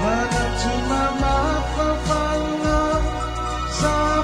Mana tu mama fa fa nga sa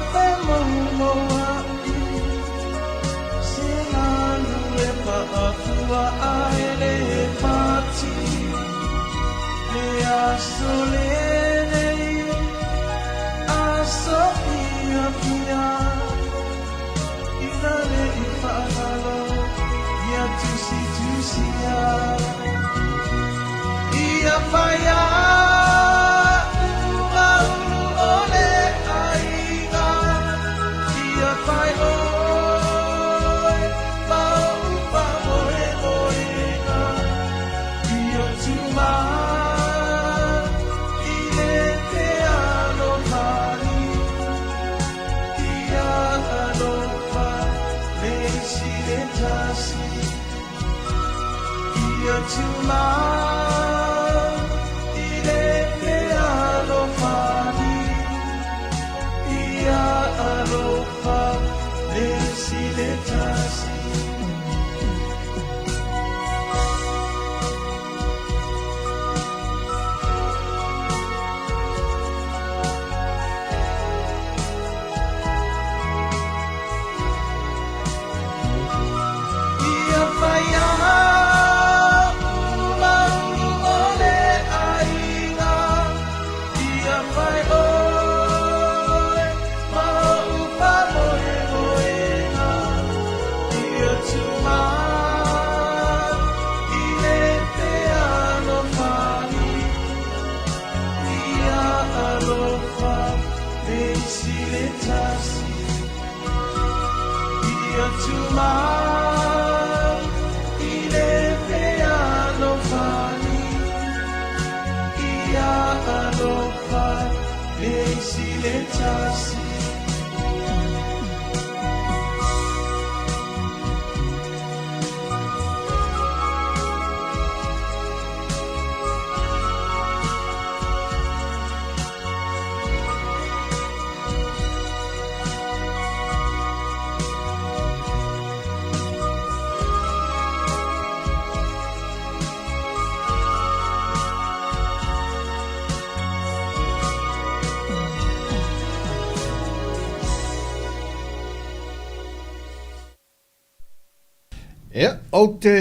O te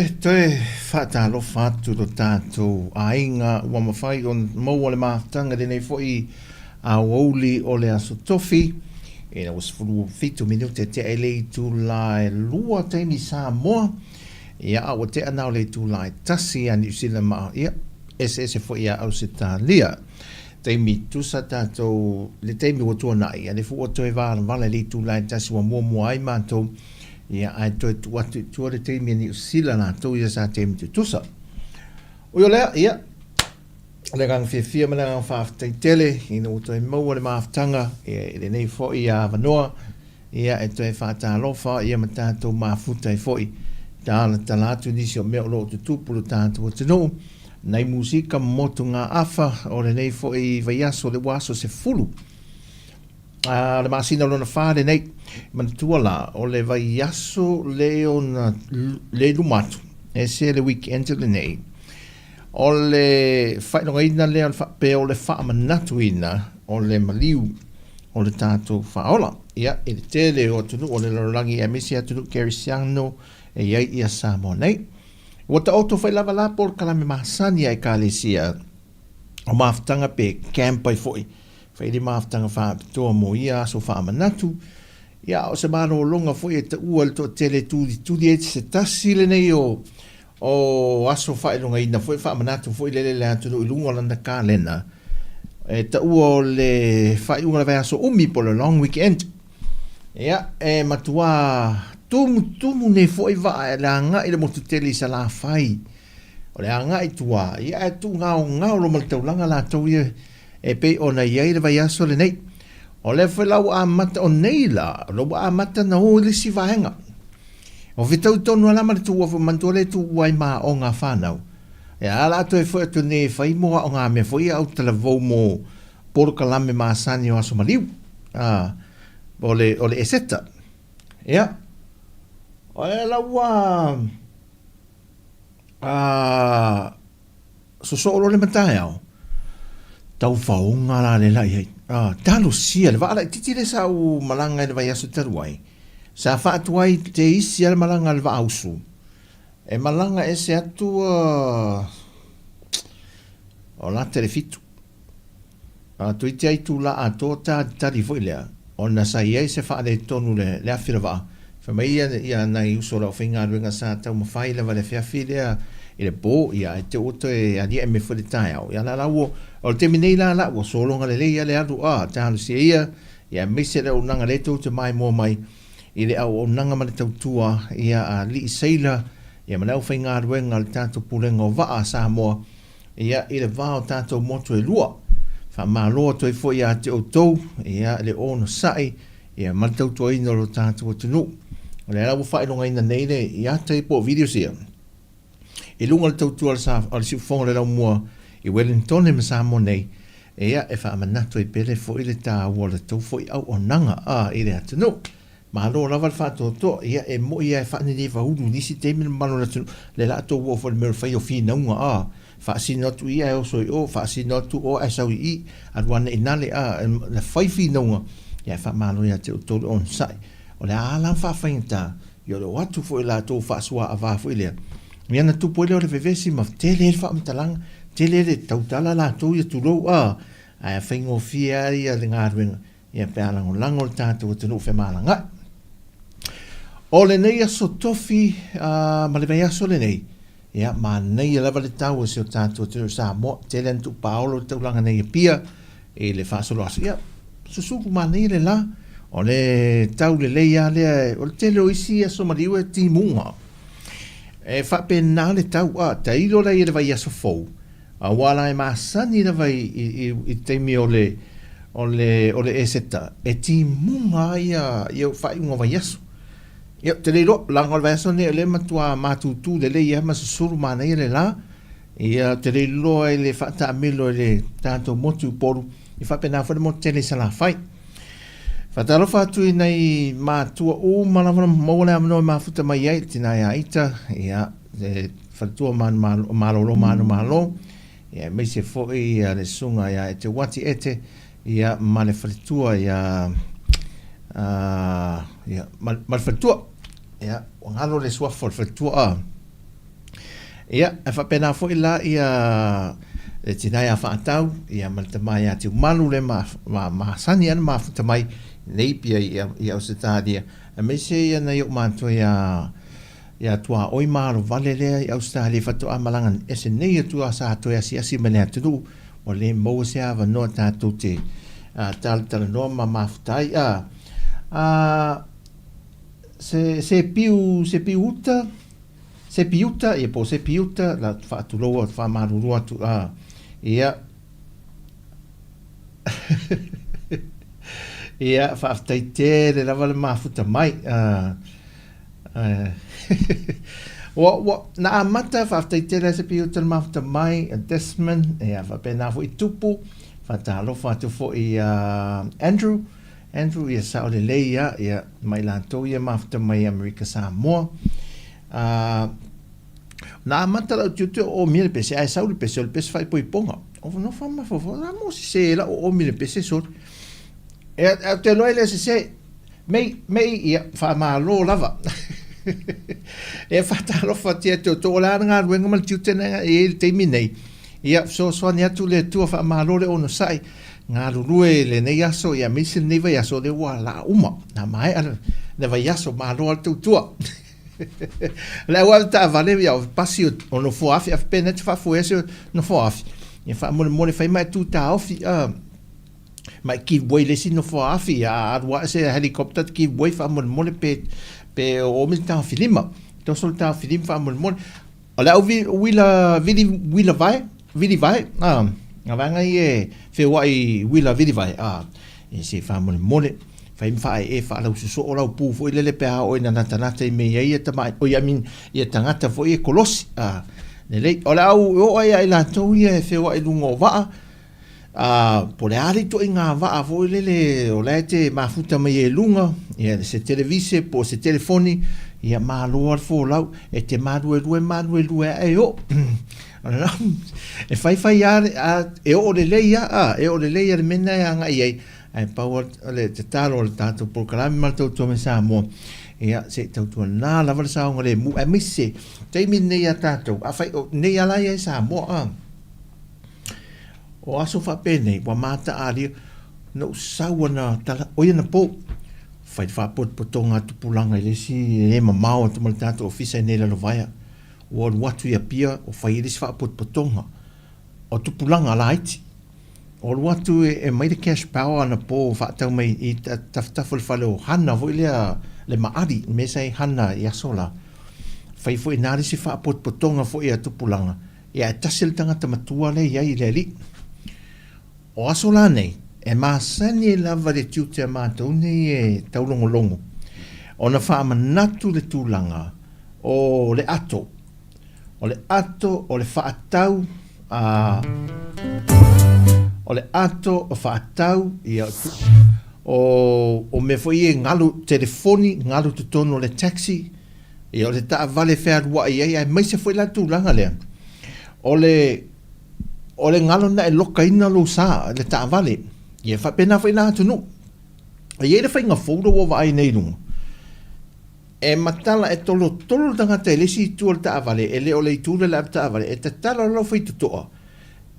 whatalo whatu do tātou ainga ua mawhai on maua le mahtanga de nei foi a wauli o le aso tofi. E na was fulu fitu minute te ele tu lai lua teimi Sāmoa. Ia awa te anau le tu lai tasi a New Zealand ma. Ia SS foi a au se tālia. Teimi tusa tātou le teimi o tua nai. A le fu o toi vāra vale le tu lai tasi wa mua ai mātou. Ia ai toi tua le teimi ni usila na tau ia sa teimi tu tusa. O yo lea, ia, le gang fia ma le gang whaafitai tele, ina o toi maua le maaftanga, ia le nei foi a vanoa, ia e toi whaata alofa, ia ma tātou maafutai foi. Tāna talatu nisi o meo loo tutupulu tātou o tino, nei musika motu ngā afa, o le nei foi vaiaso le waso se fulu. Le masina lona whare nei, manatua la, o le vai yaso leo na le lumatu, e se le weekend le nei. O le whainonga ina leo pe o le wha manatu ina, o le maliu, o le tātou whaola. Ia, e le tele o tunu, o le lorangi e misi atunu Kerisiano, e iai ia Sāmoa nei. O ta auto whai lava la por kalame mahasani ai kālesia, o maftanga pe campai foi. Whai di maftanga whaapitoa mo ia aso whaamanatu. Ia o se mano o longa foi e ta ua le to tele tudi e se tasi le nei o aso whaelonga ina foi whaamanatu foi lele le atunu i lunga landa kālena. E ta ua o le whaelonga le vai aso umi po le long weekend. Ia e matua tumu ne foi va e le anga i le motu tele sa la whai. O le anga i tua. Ia e tu ngao lo maltaulanga la tau ia e pe ona iai le vai aso le nei. O le foi lau a mata o nei la, lau a mata na o le si vahenga. O vitau tonu alama le tu wafu mantua le tu wai maa o ngā whanau. E ala atu e foi atu ne whai moa o ngā mea foi au tala vau mo poruka lame maa sani o aso maliu. O le eseta. Ia. O le lau so olo le matai au. Tau whaonga la le lai hei. Talo sia, le waala titi le sa u malanga le vai aso taruai. Sa whaatuai te isi ale malanga le va ausu. E malanga e se atu o la telefitu. Tui te aitu la a tō tari fo ilea. O na sa iei se wha le tonu le awhira waa. Whamai ia nei uso rau whainga ruenga sa tau mawhai lewa le whiawhi lea i le bō ia e te oto e adia e me whare tai au. Ia la lau o te minei la o solonga le leia le aru te halu se ia mese le o nanga le tau te mai mō mai i le au o nanga ma le tau tua ia a li i seila ia manau whainga ruenga le tātou pulenga o waa Sāmoa ia i le vāo tātou moto e lua. Fa māloa toi fo ia te o tau, ia le ono sai, ia matau toi ino lo tātou o tunu. O le ala whai longa ina neile, ia te po video sia. I lunga le tautua le siufonga le lau mua, i Wellington e Sāmoa nei, ia e wha amanatu i pere fo i le tā ua le tau fo i au o nanga i le atunu. Māloa lava le whātoto, ia e mo ia e whaani ni whahuru, nisi te mina malo le atunu, le la ato ua fo le mero whai o whinaunga whaasinotu ia e oso i o, whaasinotu o e sau i, aruana i nale le whaifi nonga, ia wha malo ia te utolu on sai. O le alam whawhainta, i o le watu fo i la tō whaasua a wāfo i lea. Ia na tupo leo le vevesi, ma te le whaamitalanga, te le tautala la tō i turou a whaingo fia ia le ngāruenga, ia pe alango lango le tātou o tenu whamalanga. O le nei aso tofi, ma le vai aso le nei, ia ma nei lava le tau se o tātou te Sāmoa te le antu paolo te ulanga nei pia e le whaasolo aso ia susuku ma nei le la o le tau le leia le o le tele o isi aso mariu e ti munga e whapena le tau ta ilo le i le vai aso fou a wala e maasani le vai i teimi o le eseta e ti munga ia whai unga vai aso. Ia, te leiro, langa le vaso ne le matua matutu le le ia masasuru mana ia le la. Ia, te leiro e le whata amilo e le tātou motu poru. I whapena whare mo tele sa la whai. Whataro whatu i nei matua o manawara maule amano i mafuta mai ai, tina ia ita. Ia, whatua malolo malo. Ia, meise fo i le sunga ia e te wati ete. Ia, male whatua ia... male whatua. Ia, ngalo le suafo le whatua ia, e whapena fo i la ia e tinai a whaatau ia malta mai a tiu malu le mahasani ana mafuta mai nei pia ia o se tādia e meise ia na iok mātua ia tua oi maro vale lea i Australia whatua malanga e se nei atua sa atoe asi mene atunu o le mou se awa noa tātou te tala noa ma mafutai se piuta e po se piuta la whaatuloa whamarurua tu ia ia whaaftai le lava le mafuta mai na amata whaaftai le se piuta le mafuta mai a Desmond ia whapena fo i tupu whaatalo whaatu fo i Andrew ia sa o le leia ia mai lantou ia mafuta mai Amerika Sāmoa. Na amata lau tiutu o mire pese, ai sau le pese o le pese whai poiponga. O no whama fofo, na mo si se la o mire pese sot. E te loe le se mei ia whamalo lava. E whatalo whatia te o la ngā ruenga mal tiutu na e te minei. Ia so ni atu le tua whamalo le ono sai. Ngā rurue le nei aso ia misi nei vai aso le ua la uma na mai ana le vai aso malo al tautua le ua ta vale ia pasi o no foafi a pena te fa fuese no foafi ia fa mo fai mai tu ta ofi mai ki voi le si no foafi a ua se helicopter ki voi fa mo pe o mi ta filima to sol ta film fa mo ala wila vai nga vanga i fe wai wila vidi vai e se fa mole fa im fa e fa la so o la pu fo ile le pe o ina nata i me ia tama o ia min ia tangata fo i kolosi ne le o la o ia ila to ia fe wai lungo va po le ali to inga va fo ile o la te mafuta mai e lunga ia se televise po se telefoni ia malo fo la e te madu e o e fai e o le leia le mena anga ai ai pau le te talo le tato programa mal tau tome Sāmoa ia se tautua nā lava le saonga le mu e mise teimi nei a tātou a whai nei ala ia Sāmoa o aso whapene wa mata aria no saua na tala oia na po whai whapot potonga tupulanga i lesi e mamao tu mal tātou ofisa nei la lovaya o watu ia pia o whai lesi whapot potonga o tupulanga la iti o watu e mai de cash power na po whaatau mai i taftafu le whale o hana vo ilea le maari me sai hana i asola whai fo i nari si whaapot potonga fo i a tupulanga ia e tasil tangata matua le iai le li o asola nei e maasani e lava le tiute a mātou nei e taulongolongo o na whaamanatu le tūlanga o le ato o le whaatau o le ato o whaatau ia o me foi e ngalu telefoni ngalu tutono le taxi ia o le taa vale fea rua ia mai se foi la tūlanga lea o le ngalu na e loka ina lo sa le taa vale ia whapena foi la tunu ia le whainga fōro o vai nei lunga e matala e tolo tangata e lesi tua le taa vale e le o le itule le taa vale e tatala lo fai tutoa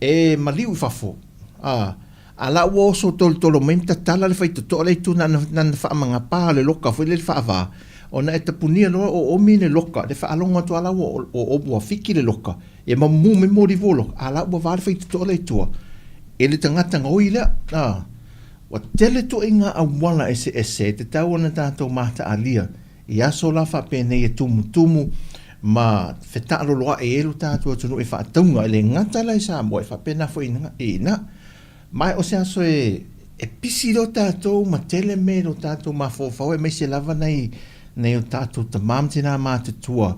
e maliu i fafo a la wo so tolo menta tala le fai to le tu na fa manga pa le loka foi le fa va ona e tapunia no o mine loka le fa alonga to ala o bo fiki le loka e ma mu me mori volo ala bo va fai to le tu e le tangata ngoi le wa tele to inga a wala ese te tau na tato mata alia ia so la fa pene e tumu ma feta lo loa e elu tato tunu e fa tonga le ngata la Sāmoa e fa pena foi ina mai o se aso e pisi do tātou ma tele me do tātou ma fōwhau e mai se lava nei o tātou ta mamtina ma te tua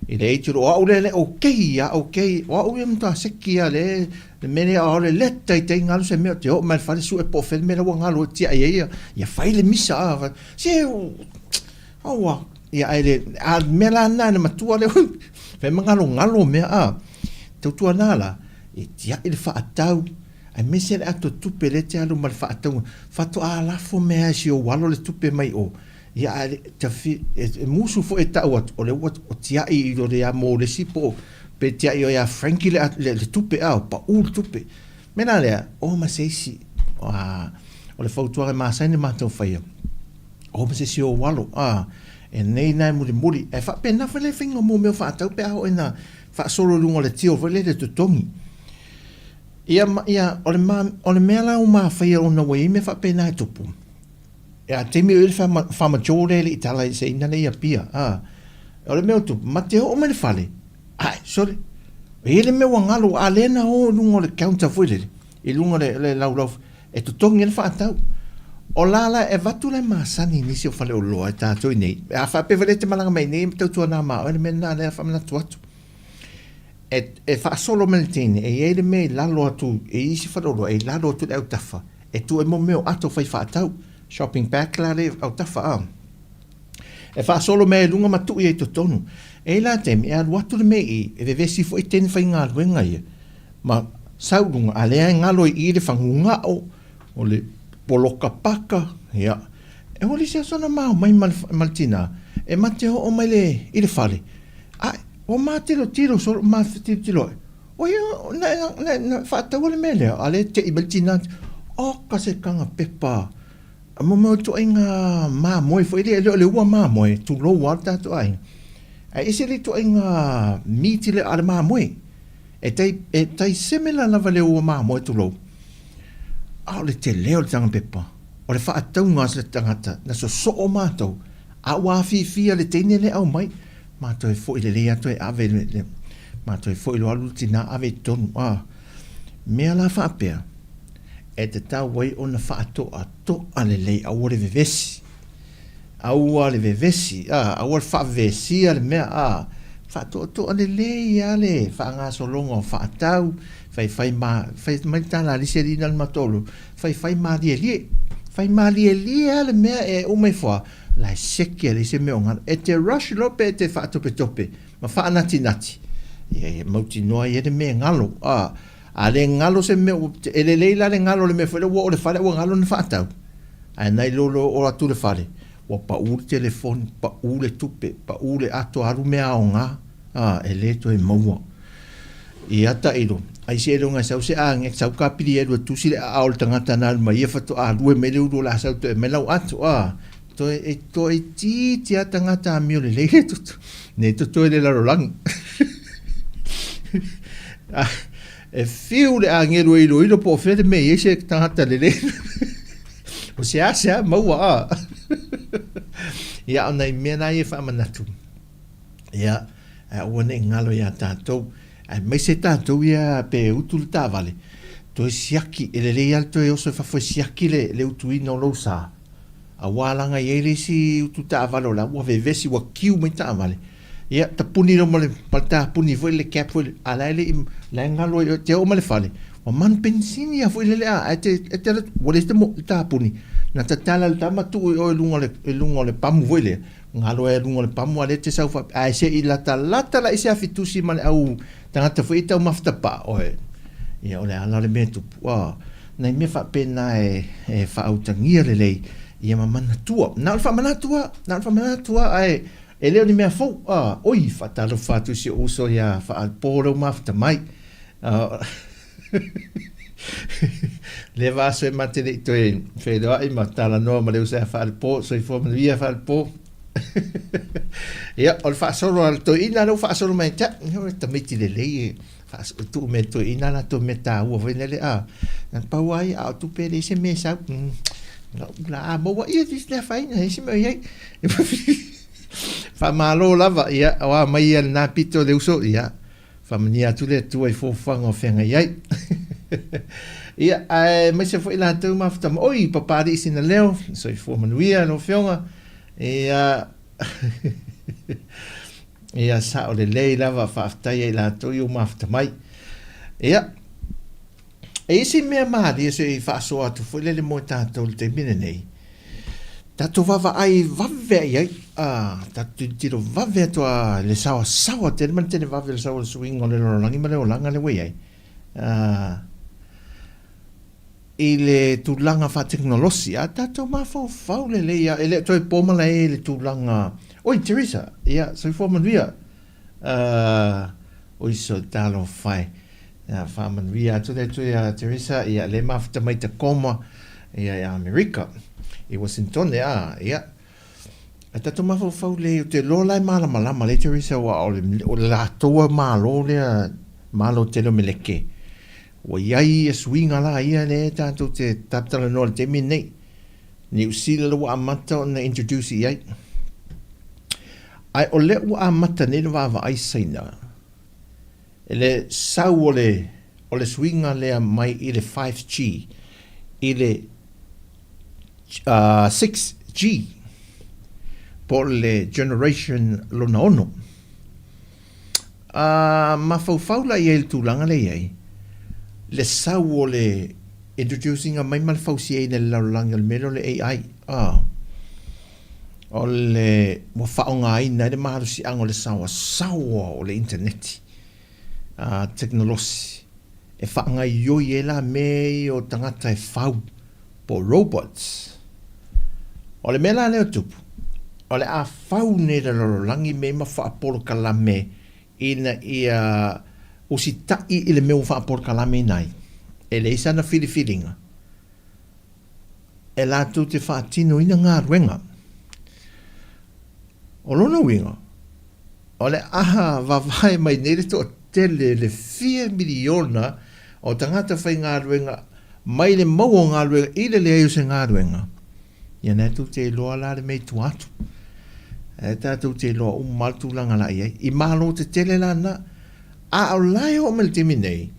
i le eituro o au le okei o au e mta seki a le mene a ole leta i te ngalu se meo te o mai whare su e po whele mera wa ngalu o tia ia whai le misa se aua ia ele a mela nana matua le whai ngalo mea tautua nala e tia i le whaatau ai mese le ato tupe le te alu mal whaatau whato a lafo mea si o walo le tupe mai o ia te musu fo e tau o le o tia i do le a mo le sipo pe tia i o ia Frankie le tupe au pa ul tupe mena lea o ma seisi o le fautua e maasaini mātou whaia o ma seisi o walo e nei nai muri e whapena whale whinga mo meo whaatau pe au e na whaasolo lungo le tio whale le tutongi ia o le mea lau maa whaia o na wei me whapena e tupu. Ia teimi o ili whamajore li itala i se ina nei a pia. O le mea tupu, ma te ho me le whale. Ai, sorry. E le mea wangalo a lena o lungo le counter fuile. I lungo le lau e tutongi le whaatau. O lala e vatu le maasani nisi o whale o loa e tātou i nei. A whape vale te malanga mai nei, tautua nā maa. O le mea nā lea whamanatu atu. E whaasolo mele tene, e eile me lalo atu, e isi whanoro, e lalo atu le au tafa, e tu e mo meo ato whai whaatau, shopping back la le au tafa E whaasolo me lunga matu i e totonu, e la teme, e alu atu le me i, e vesi fo i tene whai ngā luenga ia, ma saurunga, a lea ngalo i le whangunga o le poloka paka, ia, e holi se asona mau mai maltina, e mate ho o mai le i le whale, o ma tiro so ma tiro o yo na fata wole mele ale te ibeltina o ka se kanga pepa mo to inga ma moi foi le wa ma moi tu lo wata to ai ese le to inga miti le ale ma moi e tai semela na vale o ma moi tu lo le te leo tanga pepa o le fata unga se tangata na so o mato a wa fi le tene le au mai ma to fo ile le ato e ave le ma to fo ile alu tina ave tonu me ala fa pe e te ta wai ona fa ato ale le au le vevesi au fa vesi ale me fa to ale le ale fa nga so longo fa tau fai mai tala li se dina al matolo fai ma li ale me e o me fa la sekia le se meonga e te rush lope te fa tope ma fa nati e mauti noa e me ngalo ale ngalo se me ele leila le ngalo le me fele wo le fale wo ngalo ne fa tau ai nai lolo o atu le fale Wa pa ule telefoni, pa ule tupe, pa ule ato aru mea o ngā. E le to e maua. I ata ilo. Ai se ero ngā sau se ange, sau ka piri ero tusi le a aol tangata nā ma ia fato a rue mele uro la sau to e melau atu. To e ti a tangata a mio le leire tutu. Ne to e le laro langi. E fiu le ange rue ilo po fere me i se tangata le leire. O se a maua Ia ona i mena i wha manatu. Ia, ua ne ngalo ia tātou. Mai se tātou ia pe utu le tāwale. To e siaki, ele le ial to e oso e whafo siaki le utu ina o lousa. A wālanga i eire si utu tāwale o la, ua vevesi, ua kiu mai tāwale. Ia, ta puni ro male, palta puni foi le cap foi, ala ele la ngalo te o male fale. Wa man pensini a foi le wale te mo ta puni. Na ta tala le tamatu o lunga le pamu foi le. Ngalo e lunga le pamu ale te sau fa a se I lata la ise afitusi male au tangata foi tau mafta pa o e. Ia ole ala le metu. Wa na me fa pena e fa autangia le lei. Ia mamana tua. Na fa mana tua ai e leo ni mea fau, oi, whatalo whatu si uso ia whaaporo mafta mai. Le vaso e matene I toe whedoa I matala noa ma leo sa whaalpo, so I fōmana via whaalpo. Ia, o le whaasoro al to ina leo whaasoro mai ta, ta miti le lei tu me to ina la to meta ua venele na pau ai a tu pere se me sa la mo wa ia dis na faina ese me ai. Fa malo lava ia wa mai ia na pito de uso ia fa mania tu le tu ai fo fanga fenga ia ia mai se foi la tu mafta oi papari sina leo so I fo manuia no fenga ia ia sa o le lei lava fa afta ia la tu eu mafta mai ia ese me mari ese fa so atu foi le mo tanto te mine nei tato vava ai vave ai tato tiro vave to le sawa te man te vave le sawa swing o le langi ma le langa le wei ai ile tu langa fa teknolosia tato ma fa le ia ele to poma la ele tu langa oi Teresa ia so for man via oi so talo fai fa man via to Teresa ia le mafta mai te koma ia America I Washington ia ata to ma fa le te lo lai mala le Teresa wa o la toa malo le malo te lo meleke wa iai swinga la ia le tanto te taptala no te minei ni usila lo amata na introduce iai ai o le wa amata ne va ai saina ele sau o le swinga le mai I le 5G I le 6G por le generation lona ono ma faula I el tulanga le iai le sau o le introducing a mai mal fausi ai le laulanga le melo le AI o le mo faonga ai na le maru si ango le sawa o le internet technology e faanga yo yela me o tangata e fau po robots o le mela le tupu o le a fau ne le langi me ma fa apolo kalame ina ia usitai I le meu fa apolo kalame nai e le isa na filifilinga e la tu te fa tino ina ngā ruenga o lona winga o le aha vavai mai nere to tele le 4 miliona o tangata fai ngā ruenga mai le mau o ngā ruenga I le leo se ngā ruenga ia ne tu te loa la le mei tu atu e tātou te loa maltu langa la iai I malo te tele la na o lai o mel timi nei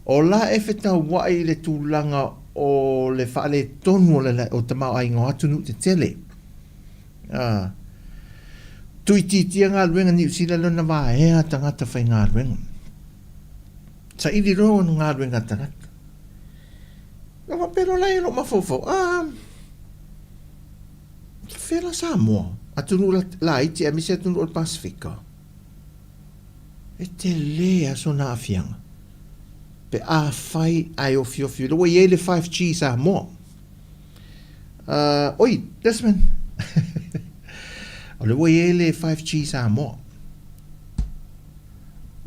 o la e feta wai le tūlanga o le whaale tonu o tamau ai ngā atunu te tele tui titia ngā ruenga ni usila lona wā ea tangata whai ngā ruenga sa ili roa ngā ruenga tangata ngā pero lai lo mafofo Whera Sāmoa atunu la iti a misi atunu o Pasifika e te lea so na afianga pe a fai ai o fio lo ye le 5G Sāmoa oi Desmond O le wai le 5G Sāmoa.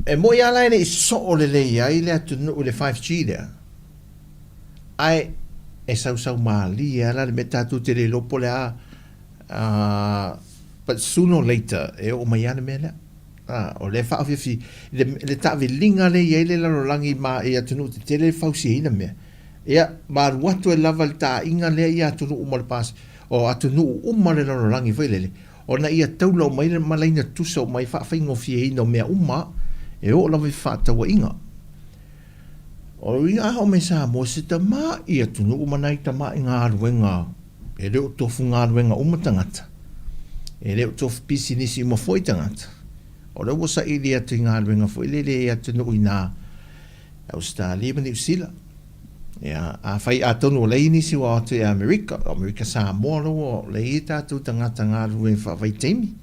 E mo ia lai ne so o le ai le atu no le 5G lea. Ai e sau mali ala le metatu te le lopo le but sooner or later e o mai ana mele. O le fa fi le tavi linga le ia le langi ma e atu no te le fausi ina me. Ia ma watu e lava le ta inga le ia atu no umal pas o atu no umal le langi foi le. O na ia taula mai le malaina tusa o mai fa faingo fi ina me uma e o lava fa tawa inga. O ia o me Sāmoa se ta ma ia tunu umanai ta ma inga aruenga. E reo tofu ngā aruenga umatangata. E reo tofu pisi nisi uma foi tangata. O reo wasa ili atu inga aruenga foi lele ia tunu ina Australia mani usila. Ia a fai atonu o lei nisi wa atu e Amerika Sāmoa o lei tatu tangata ngā aruenga fa vai teimi.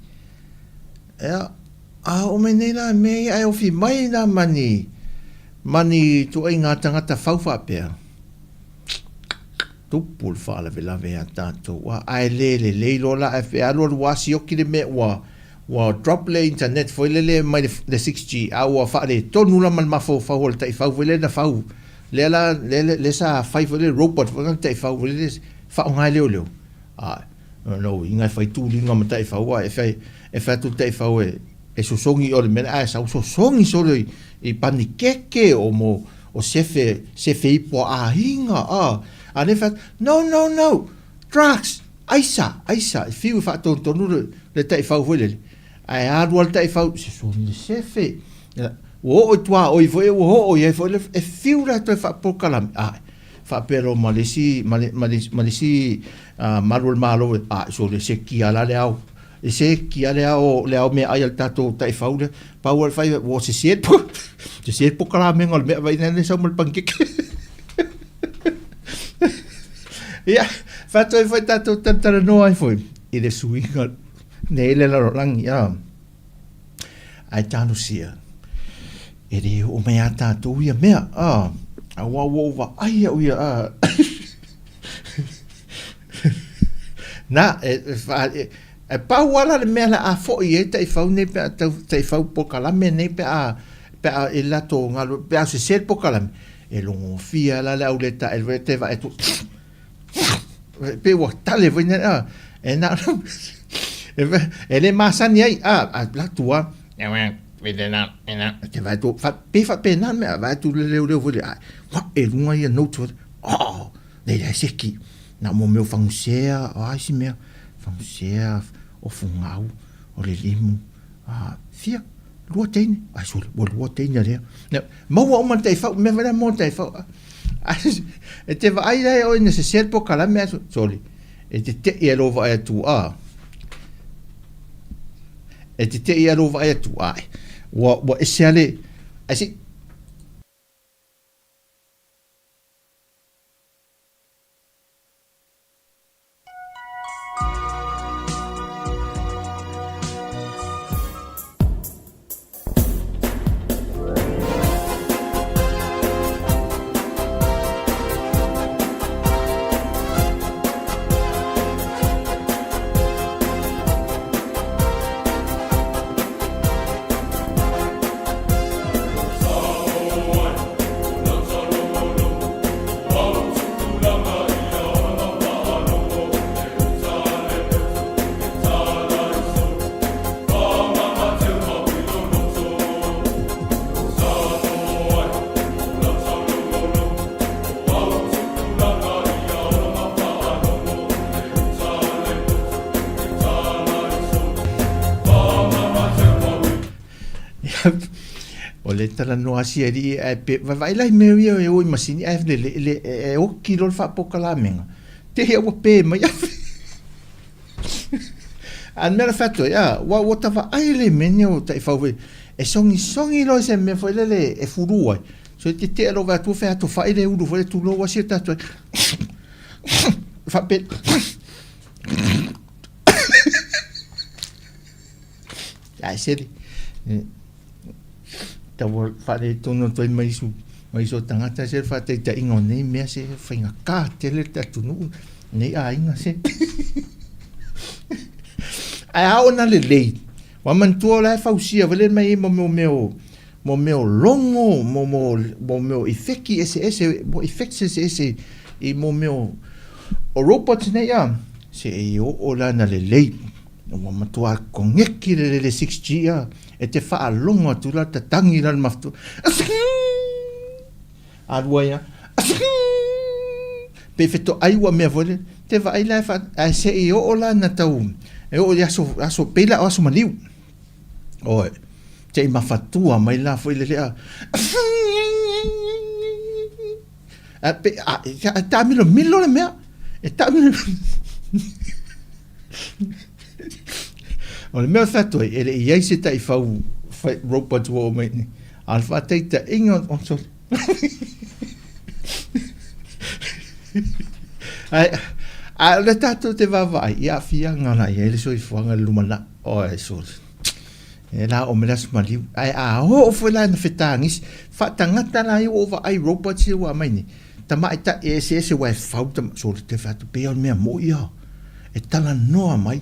Ia o me nei la me ai o fi mai na mani tu ai ngā tangata whauwha pēr. Tupul whaala vela vea tātou. Wa ai le lola e whea aloa wasi oki le me wa drop le internet foi le mai le 6G. A ua wha le tonu la man mafo whau le tai whau vele na whau. Le sa whai le robot wanga tai whau vele whau ngai leo. No, ingai whai tūlinga ma tai whau e whai tu tai whau e sosongi o le mena a sa sosongi solo i panikeke o sefe ipo a hinga ne fa no drugs aisa fiu fa tonu le tai fau vele ai hardware tai fau sosongi sefe o tua o i foi o i foi e fiu la to fa pokalam fa pero malisi marul malo so le seki ala le au e se ki ale o le au me ai al tato tai faule power 5 wo se po kala me ngol me vai nene sa mal pancake ya fato foi tato tantara no ai foi e le suinga nele la lang ya ai tanu sia e re o me ata to ia me a wa ai ia na e pau wala le mea a fo i e tai fau ne pe tai fau pokalame ne pe a e lato ngalo pe a se ser pokalame e longo fia la au leta e te va e tu pe wa tale vene e na e le masani ai la tua e vede na te va tu fa pe na me va tu le vole wa e lunga ia no tu le seki na mo meu fangusea ai si me fangusea o fungau o le limu fia lua teine so lua teine lea maua oma tai fau me vela mo tai fau e te va ai o ina se serpo kala me soli e te ia lova e tu e te ia lova e tu wa esale asi o le tala no asia ri e pe vai lai me e o masini e le e o kilo fa poka la menga te he o pe mai an mera fatto ya wa tava ai le menio tai fa e songi lo se me foi le e furua so te lo va tu fa tu fa ile u do tu lo wa sia tato fa pe ai seri tawa fare tono toi mai so tangata se fa te ingo nei me se fainga ka te le tatu nu nei a inga se ao na le lei. Wa man tua la fausia vele mai mo meu longo mo meu ifeki ese mo ifeksi ese I mo meu Europa tine ya se e o la na le lei. Wa matua kongeki le 6G ya e te fa longa tu la ta tangi la maftu. Adwaya. Pe feto ai wa me vole te vai la fa se e o la na tau. E o ya so pela o so maliu. Oi. Te mafatua mai la foi le a. Ta milo le mea. E ta milo. O le mea fato e le iai se tai fau robot wo mai ni. Alfa teita inga on so. Ai le tato te vavai ia fia ngana ia le soi fuanga lumana o e so. E la o melas maliu. Ai o foi la na fetangis fa tangata la i over ai robot se wa mai ni. Tama ita ese wa fau tam so te fato pe on mea mo ia. E tala noa mai.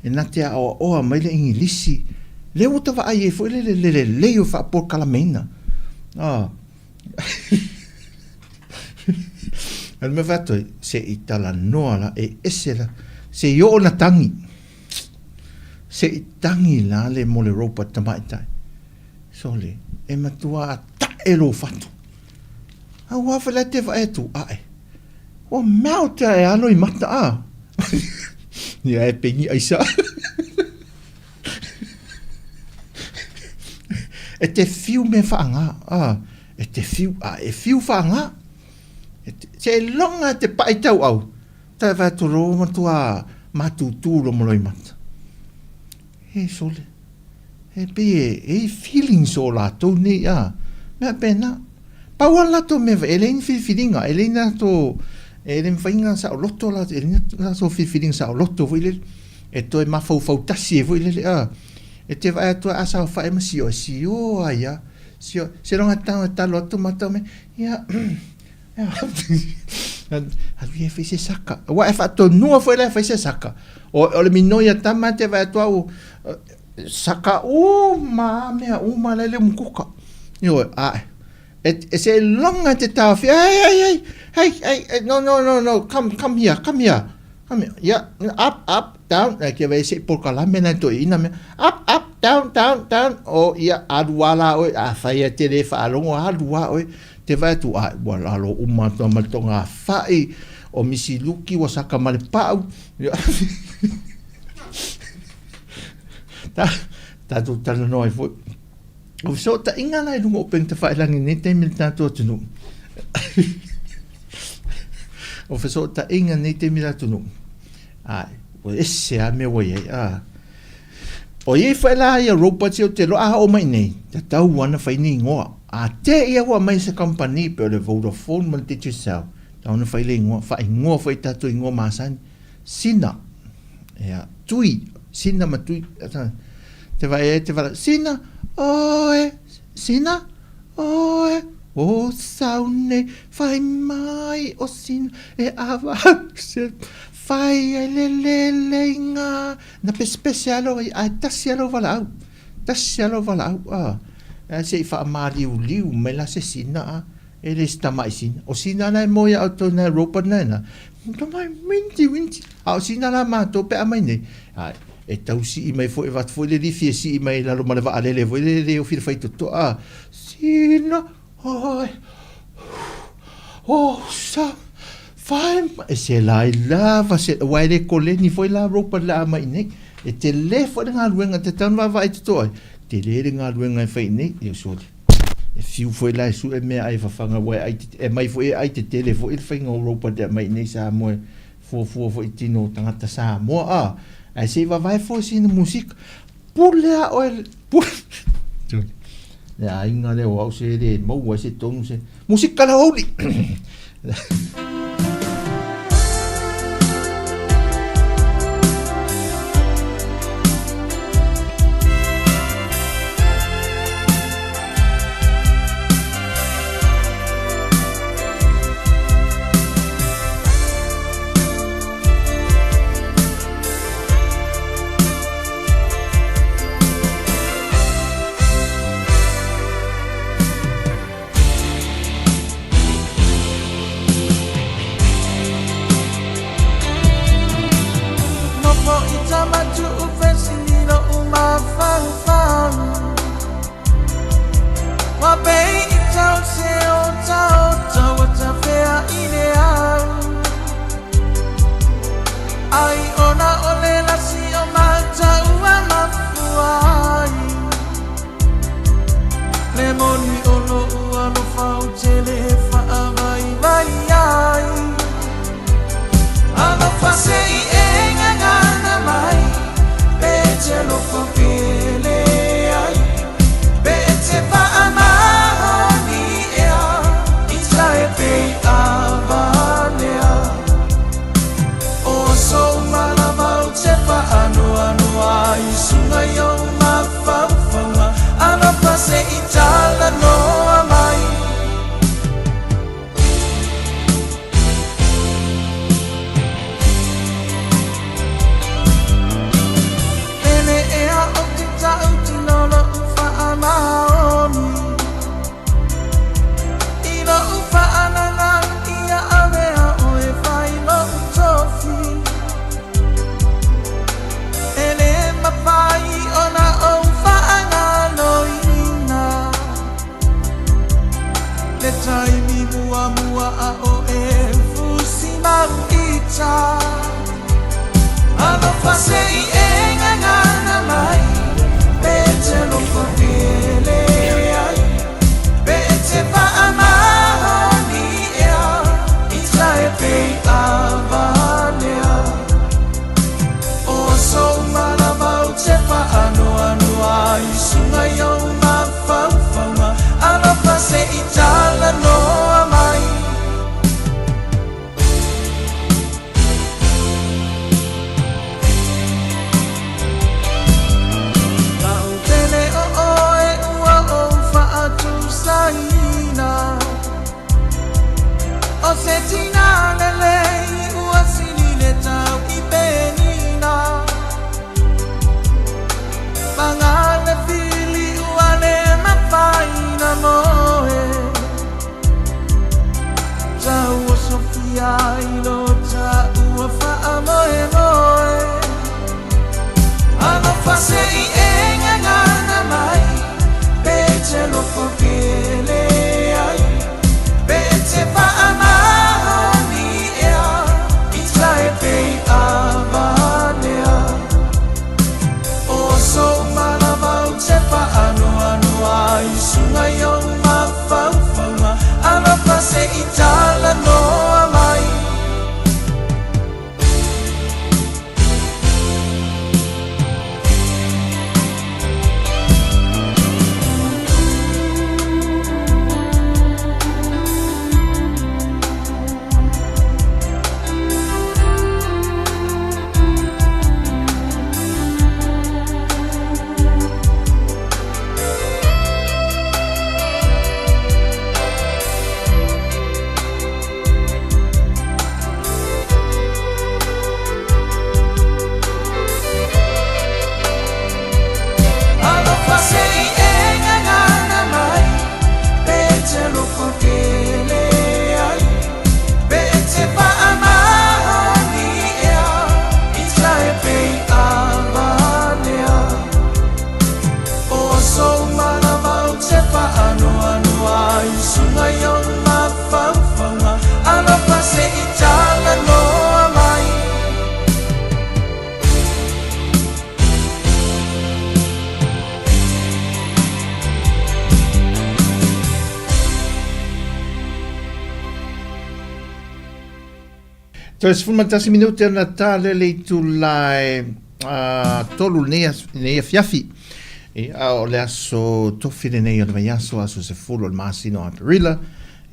E na te o mai le ingilisi. Le o tava ai e foi le o fa por calamena. Ah. Al me vato se itala noa la e ese la se yo na tangi. Se tangi la le mo le ropa tamaita. Sole e matua ta elo fatu. A wafa la te va etu ai. O mauta e alo I mata a. Ni e pengi aisa. E te fiu me whaanga. E te fiu e fiu whaanga. Se longa te pai tau au. Ta vai to ro matua matutu lo moloi mata. E sole. E pe e feeling so la to ni a. Me pena. Pa wala to me elen feelinga, elena to elen fainga sa lotto la elena so feeling sa lotto vile. E to e mafau fau tasi vile a. E te vai to asa fa e masio sio aya. Sio se longa ta lotto mata me. Ya. Havia fez saka. Wa fa to no foi la fez saka. O le minoia tamate vai to au saka o ma le mukuka. Yo e se longa te tafi. Hey, no. Come here. Yeah, up, down. Like you say por calamena to ina me. Up, down. O ia aduala o a faia te le fa longo adua o te vai tu a wala lo uma to maltonga fai o misi luki wa saka male pau. Ta tu tala no ai foi. O so ta inga lai lungo open te fai langi ne te mil tato tunu. O so ta inga ne te mil tunu. Ai, o esse a me wai a. O ye fai la ia robot se o te lo a o mai nei. Ta tau wana fai ni ngoa. A te ia wa mai se company pe le Vodafone man te sel. Ta ona fai le ngoa fai tato ngoa masan. Sina. Ja, tui. Sina ma tui. Te vai Sina. Sina. O saune fai mai o sin e ava se fai le nga na pe specialo a tasialo valau se fa liu me la se sina ele sta mai sin o sina na mo ya auto na ropa na mai winti a sina la ma to pe mai ne e tau si mai foi vat foi le difie si mai la lo ma va ale le voi le o fil fai tutto sina sa fai e se la lava se wai le koleni foi la ropa la mai ne e te le foi nga luenga te tan va vai tutto te le nga luenga fai ne e so e fiu foi la su e me ai fa fanga wai ai e mai foi ai te tele foi il fai nga ropa de mai ne sa mo foi tino tangata Sāmoa ai se va vai foi sin music pula o ya inga le o se de mo wa se tonu se música la oli le taimi mua mua a o e fusi mangita Ano fase I e ngana mai Pete lo fapele ai Pete pa amani ea Ita e pei avanea O so malamau te pa ano ano ai Sunga yau ma fau fau ma Ano fase I tala noa mai O se tina lele ua sili le tau I penina Manga le fili ua le mapaina moe Tau o Sofia I lo tau ua faa moe moe Ano fase I e ngana mai Pete lo fopele ai Pete pa amani ea Ita e pei avanea O so malamau te pa ano ano ai Sunga yau ma fau fau ma Ano pase I tala noa mai Toe se fulmatasi minute ana tale le tulai tolu nea fiafi. O le aso tofi le nei o le mai aso se fulu o le masino a perila.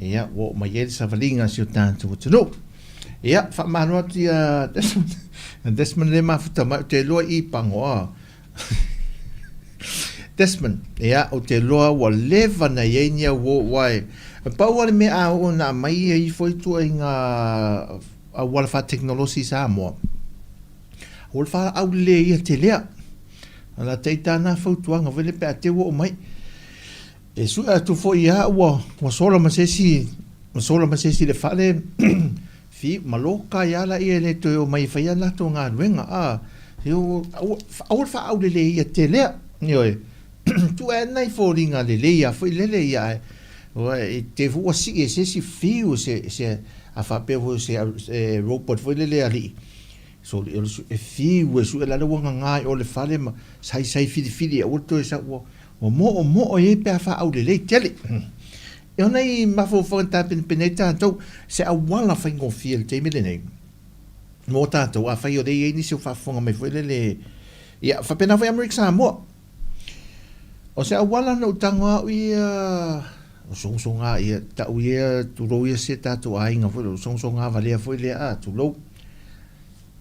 Ia, wo mai ele sa valinga si o tantu o tunu. Ia, wha manu ati Desmond le mafuta mai o te loa I pangoa. Desmond, ia, o te loa wa leva na ienia wo wai. Pau ale me a o na mai I foi tua inga a wala fa teknolosi Sāmoa. Wala fa au le ia te lea. Ala teita na fautuanga vele pe a te wo o mai. E su a tu fo ia wa sola masesi le fale fi maloka ia la ia le to o mai fa ia na to nga ruenga a. Eu au fa au le ia te lea. Nioi. Tu e nai fo ringa le ia foi le ia. O te fu si se fiu se a fa pe vo se robot foi le ali so e fiu su la le wanga ngai o le fale ma sai fili o to sa o mo e pe fa au le tele e ona I ma fo ta peneta to se a wala fa ngo fiel te milene mo ta to a fa yo de ni se fa fonga me foi le ia fa pena foi America Sāmoa o se a wala no tanga o songa ia ta uia tu ro ia se ta tu ainga foi o songa valia foi le a tu lo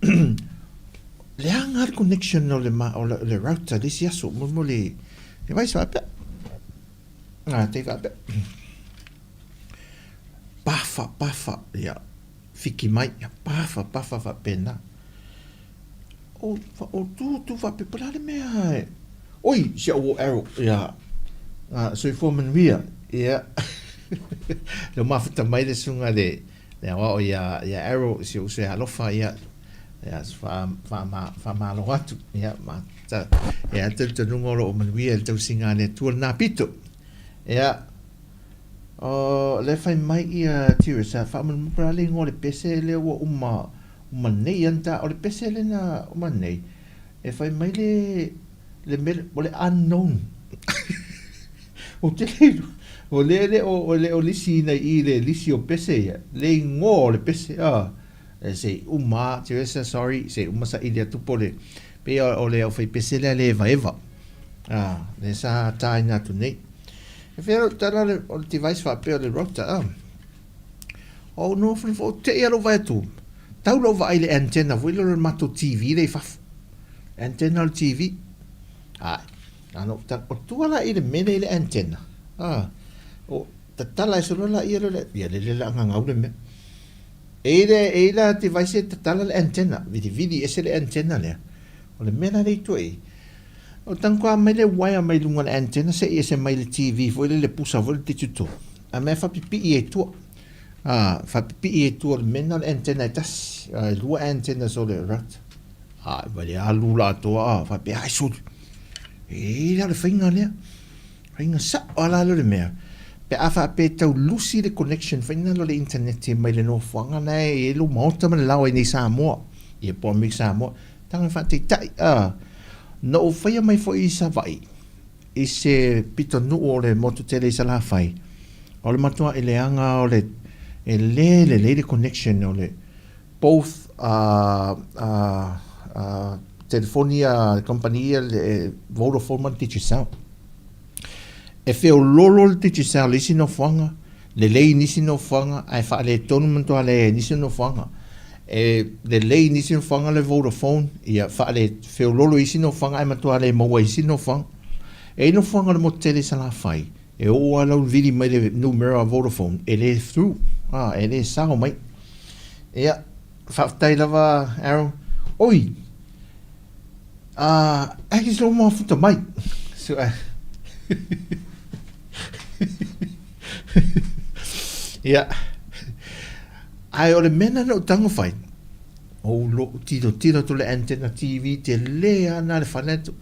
le anga connection no le ma o le router dis ia so mo le vai sa pe te va pe pafa ia fiki mai pafa fa pena o tu va pe para me ai oi se o arrow ia so I foreman via ia lo mafuta mai le sunga le o ia arrow se o se alofa ia fa malo atu ia ma ta ia te nungolo o manvia le tau singa le tu na pito ia le fai mai ia tira sa fa man prale ngole pese le wa uma nei anta o le pese le na uma nei e fai mai le mele o le unknown o te o le lisi na i le lisi o pese ia le ngo le pese e se uma tira sa sorry se uma sa i le tupo le pe o le o fai pese le eva le sa taina tu nei e whero tara o le device wha peo le rota o no fo te ia lo vai tu tau lo vai le antenna voi lo mato TV le faf antenna le TV ano o tu ala i le mene le antenna o tatala so la ia le la ngau le me e la device tatala le antenna vidi ese le antenna le o le mena le tu o tankoa mai le waya mai lunga le antenna se ese mai le TV foi le pusa foi le tituto a me fa pipi e tu fa pipi e tu le mena le antenna tas lua antenna so le rat vale a lula to fa pe ai sul e la le finga sa ala le me pe afa pe tau lusi le connection finga le internet mai le no fanga nei e lo mota man lawa ni Sāmoa e po mi Sāmoa tanga fa te tai no o whaia mai fo i sa vai i se pito nu o le motu tele sa la whai o le matua i le anga o le le connection o le both telefonia compania le Vodafone man tichi sao e feo lolo le tichi sao le isi no whanga le lei nisi no whanga ai wha le tonu mantua le nisi no whanga le lei nisi no whanga le Vodafone ia wha le feo lolo isi no whanga ai matua le maua isi no whanga no whanga le mo tele sa la whai e o ala vidi mai le numero a Vodafone e le through e le sao mai ia whaftai lava Aaron oi aki slo mo futa mai so ia ai o le mena no tango fai o lo tiro to le antenna TV te le ana le faneto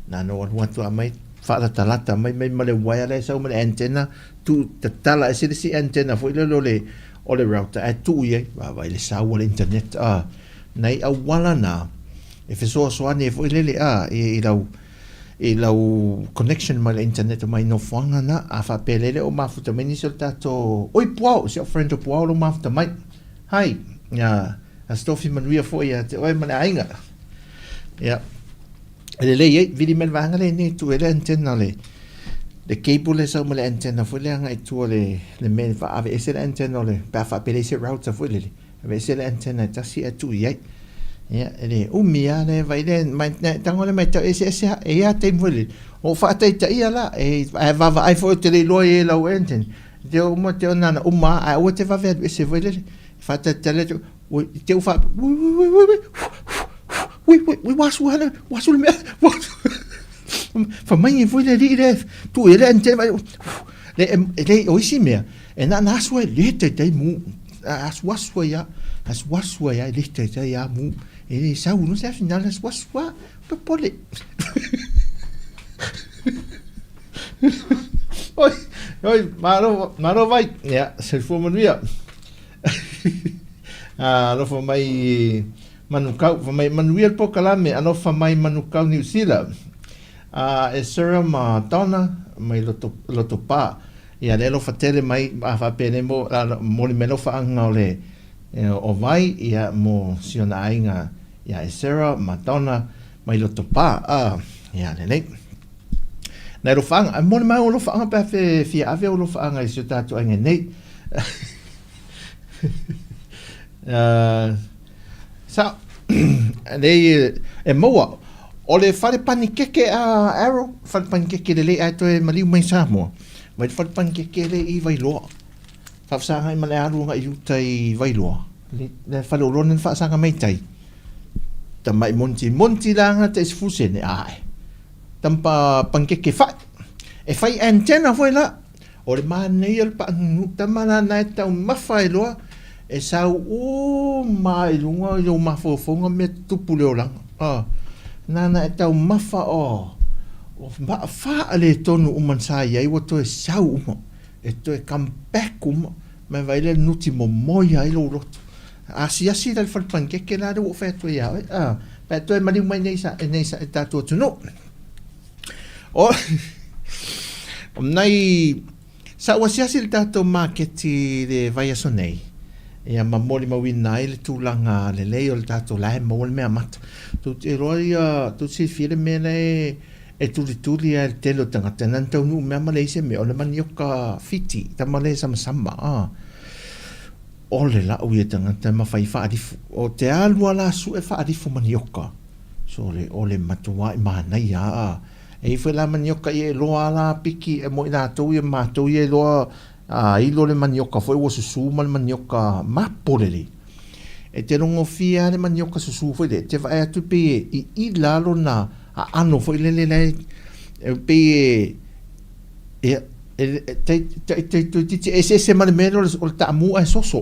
na no watu mai fa la talata mai le wireless o le antenna tu tala ese si antenna foi le o le router a tu ye va le sa o le internet nei a wala na e fe so ani foi le e lau connection mai le internet mai no fanga na a fa pelele o mafuta meni soltato oi puao se friend o puao lo mafuta mai hai ya a stofi manuia foi ya te oi mana ainga ya le vidi mel vanga le ni tu ele antenna le cable le sa le antenna foi le anga i tu le men fa ave ese antenna le pa fa pele se router foi le ave ese antenna tasi atu ye ya ele umia le vai le mai tango le mai ese e ya te vole o fa te ia la e va ai foi te lo e la enten de o mo te nana uma a o te va ver ese vole fa te tele te fa we wasu me fa mai foi le dire tu ele enten le o isi me e na so le te mu as wasu ya le te ya mu e sa uno se final es waswa pole oi maro vai ya se fo manuia no fo mai manukau fo mai manuia po kalame ano fa mai manukau New Zealand e sera ma tona mai loto pa ya le lo fatele mai fa pene mo meno fa anga le o vai ia mo siona ainga ia e Sarah Madonna mai loto pa ia le na ro fanga mo mai o lo fanga pa fi ave o lo fanga i se tatu ainga nei sa le e moa o le fare panikeke arrow fare panikeke le ato e mali mai Sāmoa mai fare panikeke le i vai loa fa sanga i male alu nga i utai vai loa le fare o lonen fa sanga mai tai tamai monti langa te sfusene ai tampa pankeke fa e fai antenna foi la o le manei al pa tamana na ta mafai loa e sa o mai lunga yo mafofonga me tupu le olang nana ta mafa o ba fa ale tonu uman sa ia i woto e sa uma toi kampeku me vai le nuti mo moi ai lo roto asi dal falpan che la do fa toi ya pa toi mali mai nei sa ta tu no o nai sa wasiasi le tato marketi le vai sonei ia mamoli mawina ile tulanga le leo le tato la mo le mea mat tu te roia tu si file mele e tuli el telo tanga tenanta nu me malese me o le manioka fiti ta male sama o le la uia tanga ta ma fai fa difu o te alua la su e fa difu manioka so le o le matua ma na ia e foi la manioka e lo ala piki e mo ina to e ma to e lo i lo le manioka foi o su mal manioka ma poleli e te rongo fia le manioka su foi de te vai atu pe i la lo na ano foi le pe ese mal mero o tamu a soso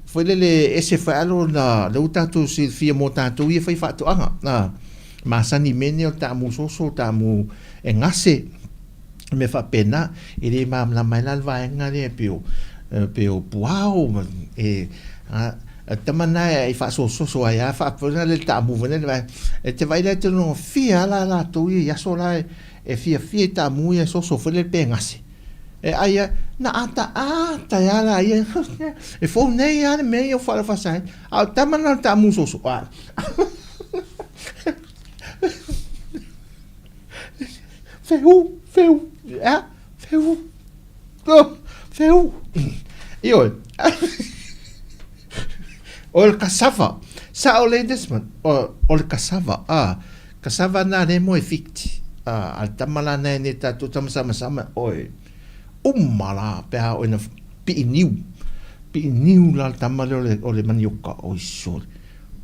foi le ese fa alo na le utatu si fia mo tatu e foi fatu na masani mene o tamu soso tamu engase me fa pena e le mam la mai la va ngare peo puao e tamana e fa so ai fa pona le tamu vene e te vai le no fia la tu ya sola e fia tamu e so foi le pengase e ai na ata ya la e fo nei ya me eu fala fa sai a tamana tamu so feu io o le cassava sa o le desman o le cassava na le mo efficti al tamala na ne ta tu sama oi umala pe o na pi niu la tamala o le manioka o sol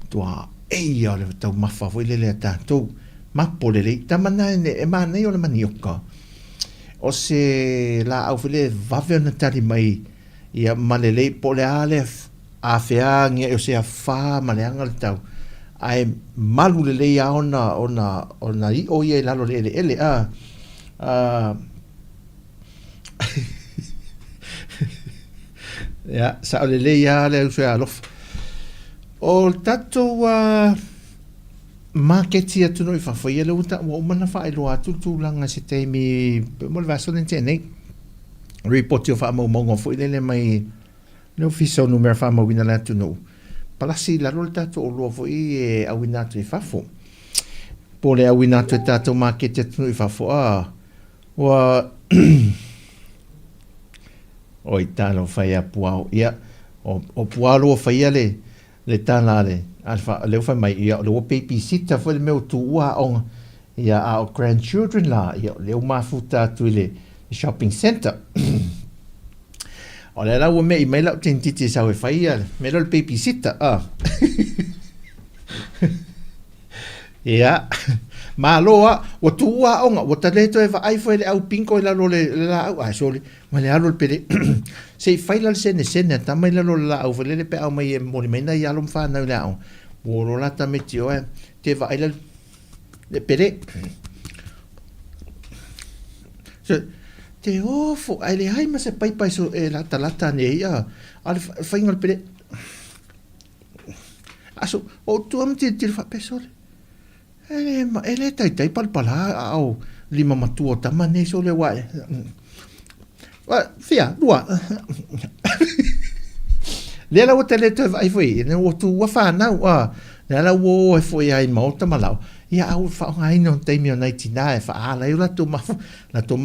tua e o le tau mafa foi le ta tu mapo le tamana e mana o le manioka o se la au fele vave na tari mai ia malele pole ale a fea nge o se a fa maleanga le tau ai malu le ia ona i o ia lalo le ele ya sa le ia le so alof o tato marketi atu no fa foi ele uta o mana fa ilo atu tu langa se te mi mo va so nte nei report yo fa mo mo foi le mai no fiso numero fa mo wina la tu no palasi la rolta to lo foi e a wina tu fa fo pole a wina tu tato marketi atu no fa fo wa o italo fa ya puao ya o pualo fa ya le tanale alfa le fa mai ia le babysitter foi le meu tua on ia a grandchildren la ia le ma futa tu le shopping center o le la o me la tentiti sa we fa ia me le babysitter ia maloa o tua on o ta le to e ai foi le au pinko la lo le la a soli ma le alo pere se fai la sene ta mai la lo la au le pe au mai mo mai na ia lo fa na la o lo la ta metio te vai la le pere te ofo ai le ai ma se pai so la talata ne ia al fai ngol pere aso o tu am te fa pesole ele tai palpala au lima matua tamane so le wa fia dua le la hotel te vai foi ne o tu wa fa na le la wo foi ai molta malau ia au fa ai non te mi ona tina fa ala la tu ma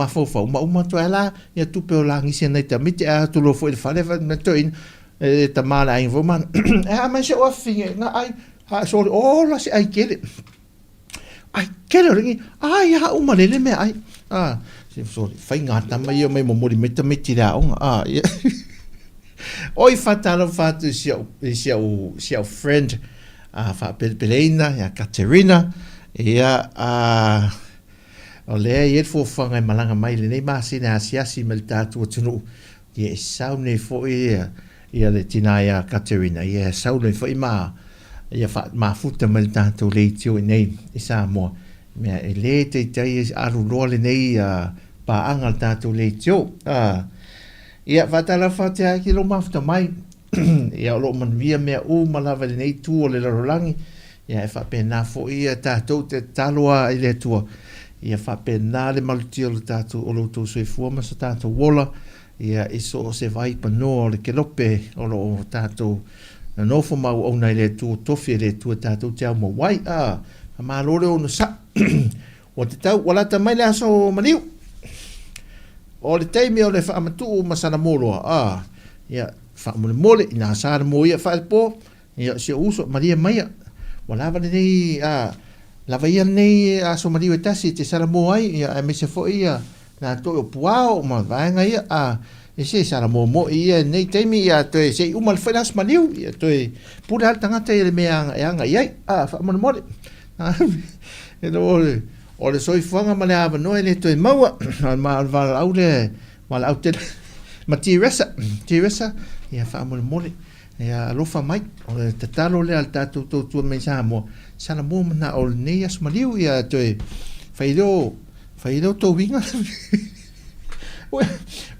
fa uma to ela ia tu pe la ngisi na te mit a tu lo foi fa le na to in ta mala ai voman ma se o fi na ai ha so la se ai kele ai kele ringi ai ha uma le me ai se so fai ngata mai mai mo mori meta metira oi fatalo fatu sia friend fa Pelena ya Caterina ia o le ia fo fanga malanga mai le nei masina asiasi melta tu tunu ia saune fo ia le tinaya Caterina ia saune fo ima ia fa ma futa melta tu le tio nei Sāmoa me le te aru role nei pa angal tatu le tio Ia fatala fatea ki lo mafta mai. Ia lo man via mea o malava le nei tua le larolangi. Ia e whapena fo ia tātou te taloa i le tua. Ia whapena le malutia le tātou o lo tō sui fuama sa tātou wola. Ia iso o se vai panoa o le kelope o lo tātou na nofo mau au nei le tua tofi le tua tātou te au mawai. Ma lore o na sa. O te tau walata mai le aso maniu. O le teimi o le whaamatu o masana moroa. Ia whaamule mole i nā sāra mo ia whaepo. Ia si uso maria maia. Walawa nei lava ia nei aso mariu e tasi te sara mo ai. Ia e mese fo ia nā toi o puao ma vaenga ia. E se sara mo ia nei teimi ia toi se umal whainas mariu. Ia toi pura al tangata i le mea anga iai. Whaamule mole. E no o le soifuanga ma le awa noe le toi maua. Ma alwala au le wala au te ma tiresa ia whaamole mole. Ia lofa mai o le tatalo le al tātou tōtua mei Sāmoa. Sana mō mana o le nei asu mariu ia toi whaidō tō winga.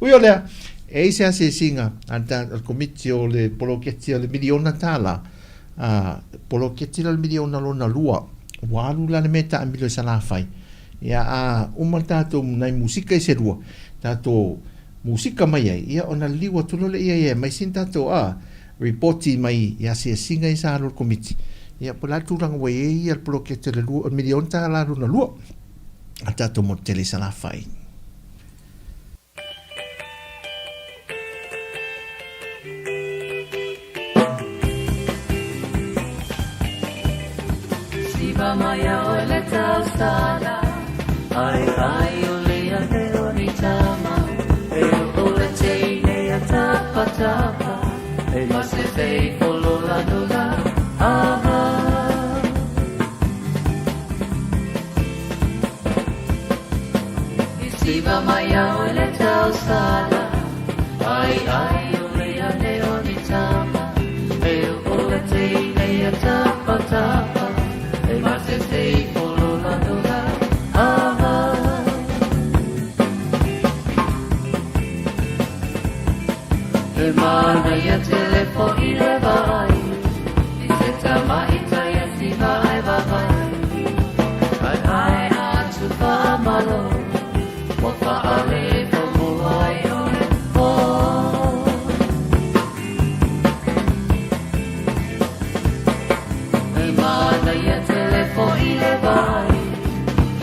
Ui o lea e se ase singa al komiti o le poloketi o le miliona tāla. Poloketi o le miliona lona lua. Walu la le meta ambilo sana fai. Ia umal tātou nei musika i se rua. Tātou musika mai ai. Ia ona liwa tulole ia mai sin tātou reporti mai ia se singa i sa alo komiti. Ia pola turanga wai ia al poloketi le lua. O miliona tāla lona lua. A tātou mo tele sana fai. Maya o le tausala, ai o le ate o ni tama, e o le teine a tapa, e mase fei polo la dola, Siva maya o le tausala, ai o le ate o ni tama, e o le teine a tapa, Mase sei polo la dola E mana ia telefo i le vai I se tama i taia si vai vai Ai atu wha malo Mo wha ale fo muai o le fo E mana ia telefo i le vai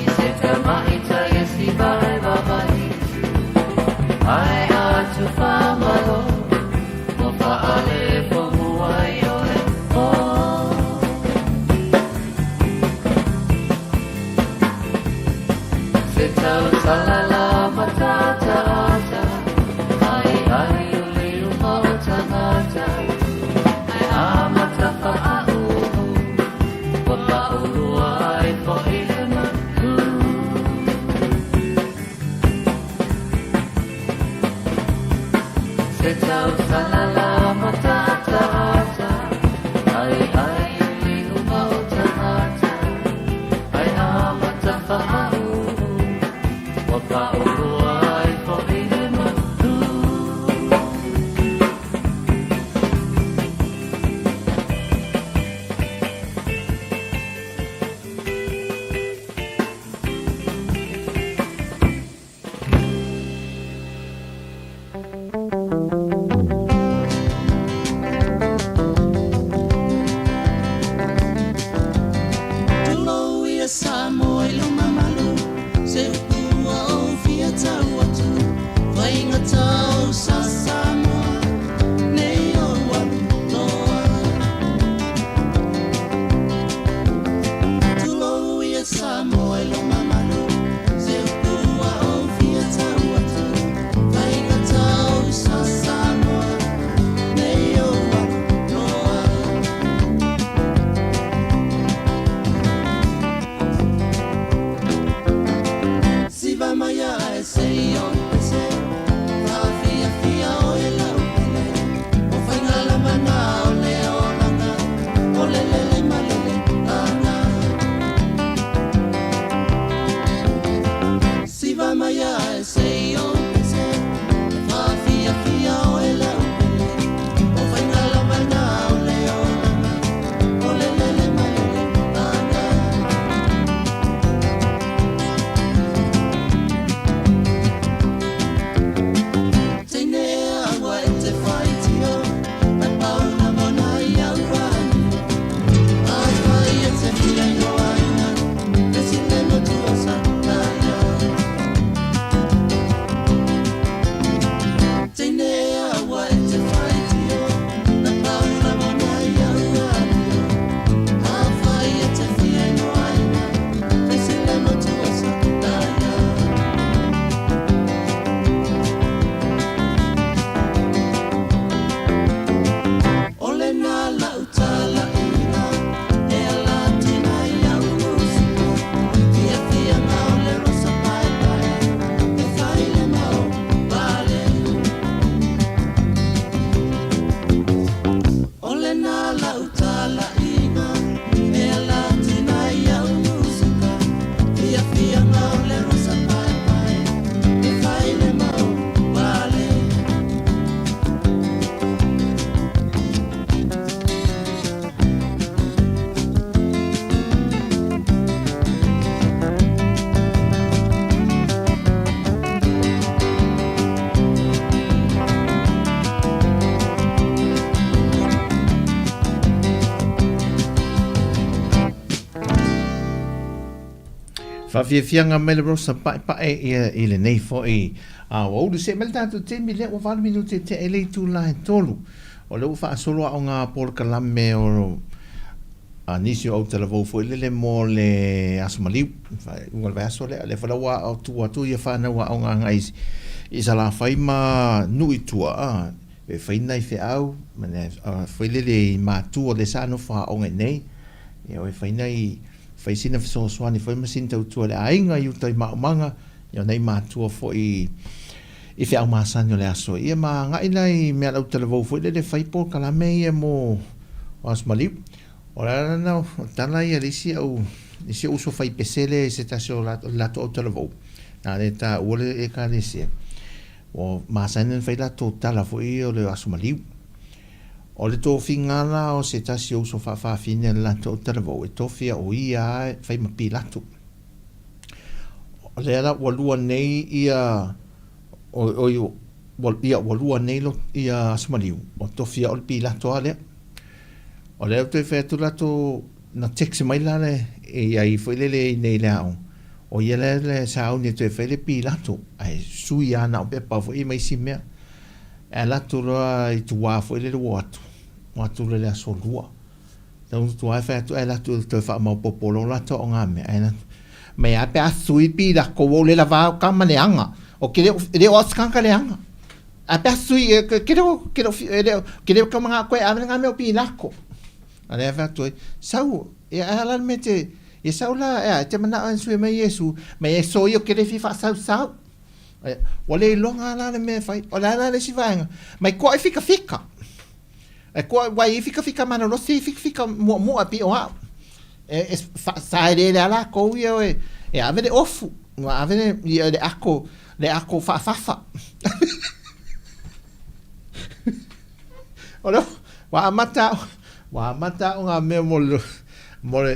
I se tama i taia si vai vai Ai atu wha malo Mo wha ale fo muai o Whawhiawhianga mai le rosa pae i le nei fo'i. O ulu se mele tātou te mi le o 4 minute te elei tū lai tolu. O le uwha asoloa o ngā polkalame o nisi o te lavou fo'i le mo le asumaliu. Unga le aso le whalaua o tu atu ia whanau o ngā ngaisi. I sa la whaima nui tua. E whaina i whiau. Whailele mātua le sāno wha o ngai nei. E whaina i whaisina whasoaswani whaimasin tau tua le ainga i utai maumanga. Ia nei mātua fo'i i whiau māsani o le aso. Ia mā ngaina i mea lau televou fo'i le whaipo kalame ia mo o asumaliu. O la na tana ia lisi au lisi uso fai pesele se tasio lato o televou. Na le ta ule e ka lisi. O masana fai lato tala foi o le asumaliu. O le to fingala o se tasio uso fa fine lato o televou. E to fia o ia fai mapi lato. O le ala walua nei ia o ia walua nei lo ia asumaliu. O to fia o le pi lato ale. O leo te whea lato na texe mai lale e ai whailele nei leao. O ia le sao ni te whaile pi lato. Ai sui ana o pepa fo i mai si mea. E lato roa i tu wā whailele watu. Watu le lea solua. Tau tu wā whea tu e lato te wha mau popolo lato o ngā mea. Ai lato. Mai ape a sui pi la kowo le la vāo kama le anga. O kere o askanka le anga. Ape a sui kere kama ngā koe amene ngā mea pi lako. Ale fa toi sau e ala mete e sau la e te mana an sui mai Yesu mai so io che fi fa sau o le longa la me fai o la le si vanga mai ko fica e ko vai fica mana no si fica mo api o e sai le la ko io e avere ofu avere le acco fa ora wa mata o ngā mea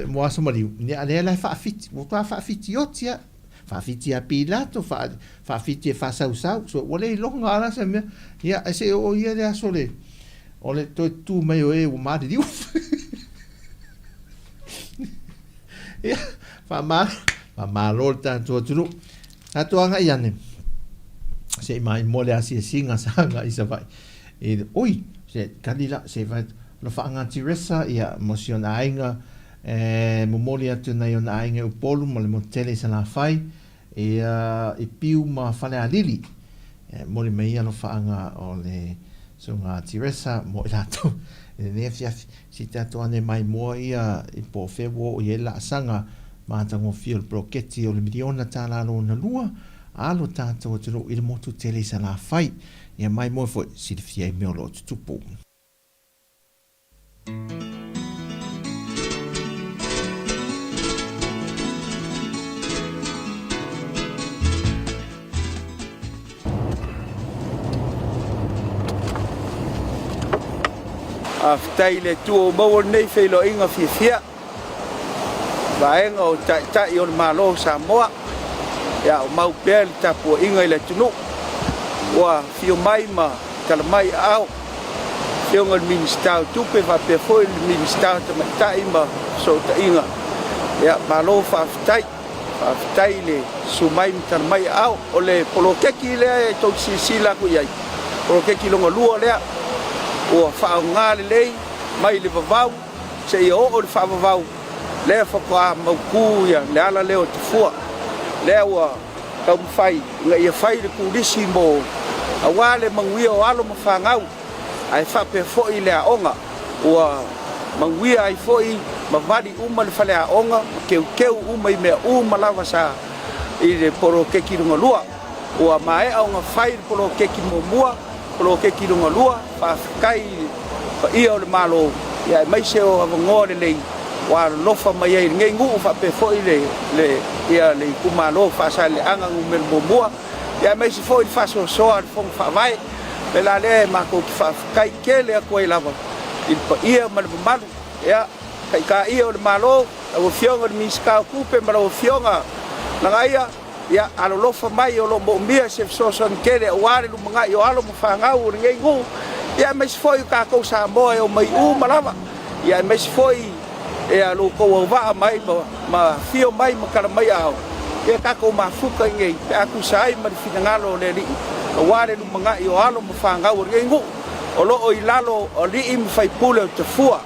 mo asumaliu. Ni alea lai whaafiti. Mo tua whaafiti o tia. Whaafiti a pilato. Whaafiti e whaasau. So, wale i longa ala sa mea. Ia, ese o ia le aso le. O le toi tū mai o e o maari diu. Ia, whaamalo le tātua tunu. Tātua anga i ane. Se mai mo le asi e singa sanga i sa vai. Oi, se kalila, se vai. No whaanga tiresa ia mosiona ainga momoli atu nei o na ainga upolu mo le motele sa la whai i piu ma whale a lili mori mei ano whaanga o le sunga tiresa mo i lato ne fiafi si tato ane mai moa ia i po fewo o i la sanga mātango fio le broketi o le miliona tālalo na lua alo tato o tiro i le motu tele sa la whai ia mai moa fo si le fia i meo lo tutupu. Aftai le tuo mau nei whailo inga whiwhia. Vaenga o tai o malo Sāmoa. Ia o mau pēr tapu inga i le tunu. Ua whio mai ma tala mai au. Whio ngal ministau tupe va pe foi le ministau te tai ma so ta inga. Ia malo whaftai. Whaftai le sumai tala mai au. O le polo keki le tau sila ku iai. Polo keki longa lua lea. O whao ngā lei, mai le vavau, se i o le wha vavau, le whakua mauku ia, le ala leo te fua, le ua tau mwhai, nga ia whai le kurisi mo, a wale manguia o alo ma whangau, ai whape foi le a onga, ua manguia ai foi, ma wadi uma le whale a onga, keu uma i mea uma lava sa, i le poro keki runga lua, ua mae au nga whai le poro keki mo mua, polo ke kilunga lua fa kai fa ia o le malo ia mai se o avongo le lei wa lofa mai ai ngai ngu fa pe foi le ia le ku malo fa sa le anga ngu mel bomua ia mai se foi fa so al fong fa vai le la le ma ko fa kai ke le ko i lava il pa ia mal malu ia kai ka ia o le malo o fionga mi ska ku pe malo fionga la gaia ia alo lofa mai o lo mo mia se so son kere o are lu manga yo alo mo fanga o ngai ngu ia mes foi ka ko Sāmoa o mai malava ia mes foi e alo ko wa mai ma fio mai ma kala mai ao ia kako mafuka ngai pe aku sai ma finangalo le li wale lu manga yo alo mo fanga o ngu o lo o ilalo o li im fai pule te fua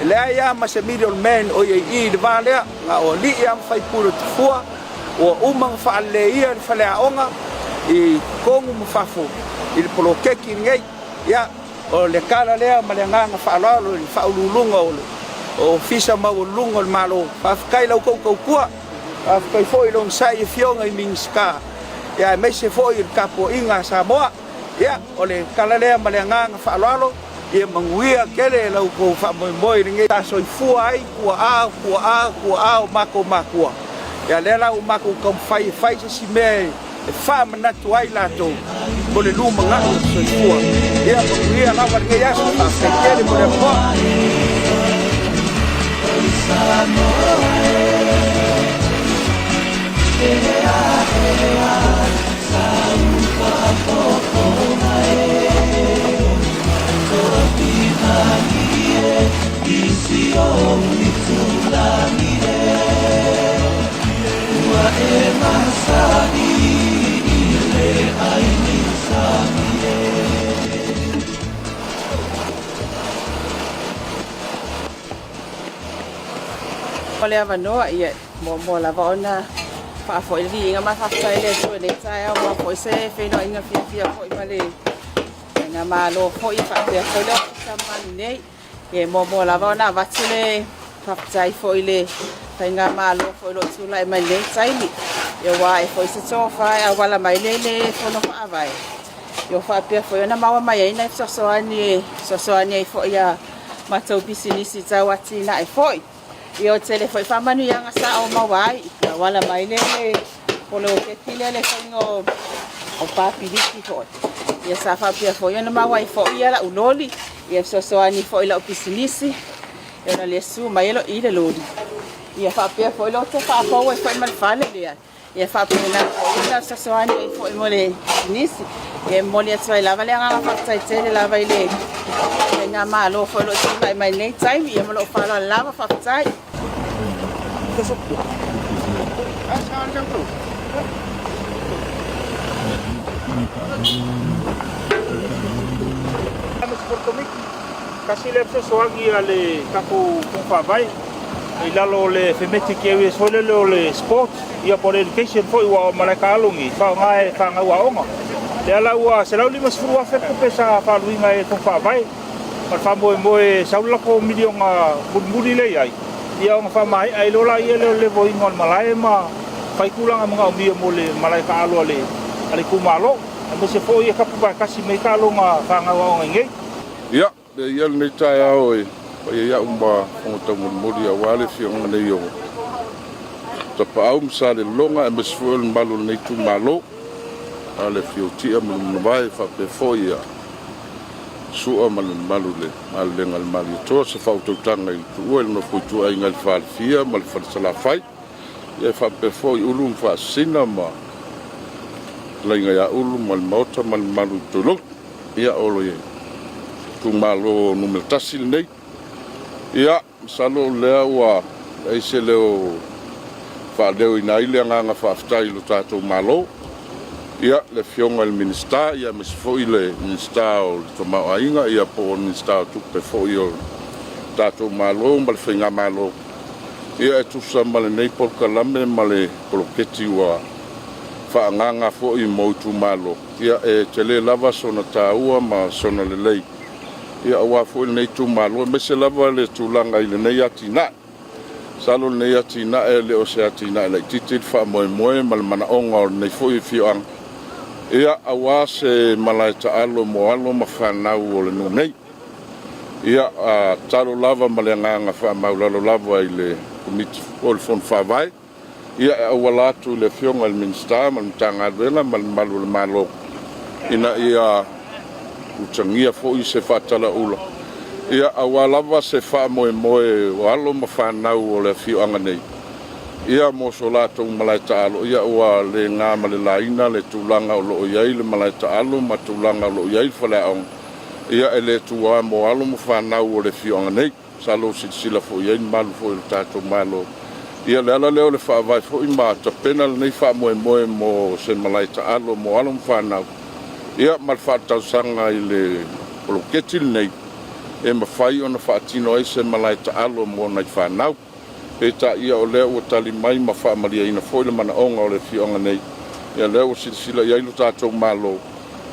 le ia ma se middle man o i de vale nga o li ia fai pule te fua o umang fa le ia fa le onga i kongu mo fafo il polo keki ngai ia o le kala le ma le nga fa lalo fa ululunga o fisa ma o lunga malo fa kai lo ko kua af kai foi long sai fionga i minska ya me se foi kapo inga Sāmoa ya ole kalale malanga fa lalo e manguia kele lo ko fa moi ngi ta soi fuai ku a mako ya lela o mako kom fai si me fa mana tuai la to bole lu manga soi fua ya manguia la warga ya sa kele mo po Oleh avanoa ia mo lava ona fa foi li nga ma fa sai le so le sai mo foi se fe no inga fia foi male nga ma lo foi fa te foi lo saman nei e mo lava ona va tsile fa sai foi le nga ma lo foi lo tsula mai le sai li e wa e foi se so fa a wala mai le fo no fa vai yo fa pe foi na ma mai ai na so ani foi ya ma tau business tsa wati na e foi yo tele foi famanu yang asa o mawai wala mai le polo ke tile le ngo o papi diki foi ya sa fa pia foi na mawai foi ya la uloli ya so ani foi la opisinisi ya na le su mai lo ile lodi ya fa pia foi lo te fa foi mal fale le ya fa pia na foi na so ani foi mo le nisi ya mo le tsai la vale nga fa tsai tele la vai le nga malo foi lo tsai mai nei tsai ya mo lo fa la lava fa tsai kasi le soagi ale kapo fa vai ila lo le femeti ke we sole le sport ia por education foi wa malaka longi fa ngai fa nga wa onga le ala wa se la lima sfuru wa fe ko pesa fa luinga e fa vai par fa mo saula ko milion budbudi le ai ia nga fa mai ai lola ia le voi ngol malai ma fai kulang mga umia mo le malai ka alo le ale kumalo ame se foi e kapu ba kasi me ka lo nga fa nga wa ngai ia de ia nei tai ao e ia umba o tamu mori a wale fi on nei yo ta pa sa le longa e mesfuel malu nei tu malo ale fi o tia mo vai fa pe foi su o malu le ale ngal mali to se fa to tanga i tu el no fu tu ai ngal fa fia mal fa sala fai e fa pe foi ulum fa sinama la ya ulum mal mota mal malu to lo ia olo ye tu malo no tasil nei ia salo lea wa ai se leo fa deu ina ile nga fa aftai lo tato malo ia le fionga il minister ia mes foi le minister o to ma ainga ia po minister tu pe foi o tato malo mal finga malo ia tu sa mal nei por kalame male por keti wa fa nga foi mo tu malo ia e tele lava sona taua ma sona le lei ia wa foi nei tu malo me se lava le tu langa ile nei atina salo nei atina ele o se atina le titit fa mo mal mana onga nei foi fiang ia awa se malaita alo mo alo ma fa na o le no nei ia talo lava malanga fa maulalo lava ile komiti ol fon fa vai ia wala tu le fiong al minsta man tanga vela mal malu malo ina ia utangia fo i se fatala ula ia awala va se fa moe walo ma fa na o le fiong nei ia mo solato malaita alo ia wa le nga male laina le tulanga o lo yai le malaita alo ma tulanga lo yai fala on ia ele tua mo alo mo fa na o le fiong nei salo sila fo yai malu fo tato malo ia le ala leo le whaavai fo i maa ta pena le nei wha moe moe mo se malai ta alo mo alum whanau ia mal whaatau sanga i le poloketi nei e mawhai ona whaatino ai se malai ta alo mo nei whanau e ta ia o leo ua tali mai ma wha maria ina fo i le mana onga o le fionga nei ia leo o sila ia ilu tātou malo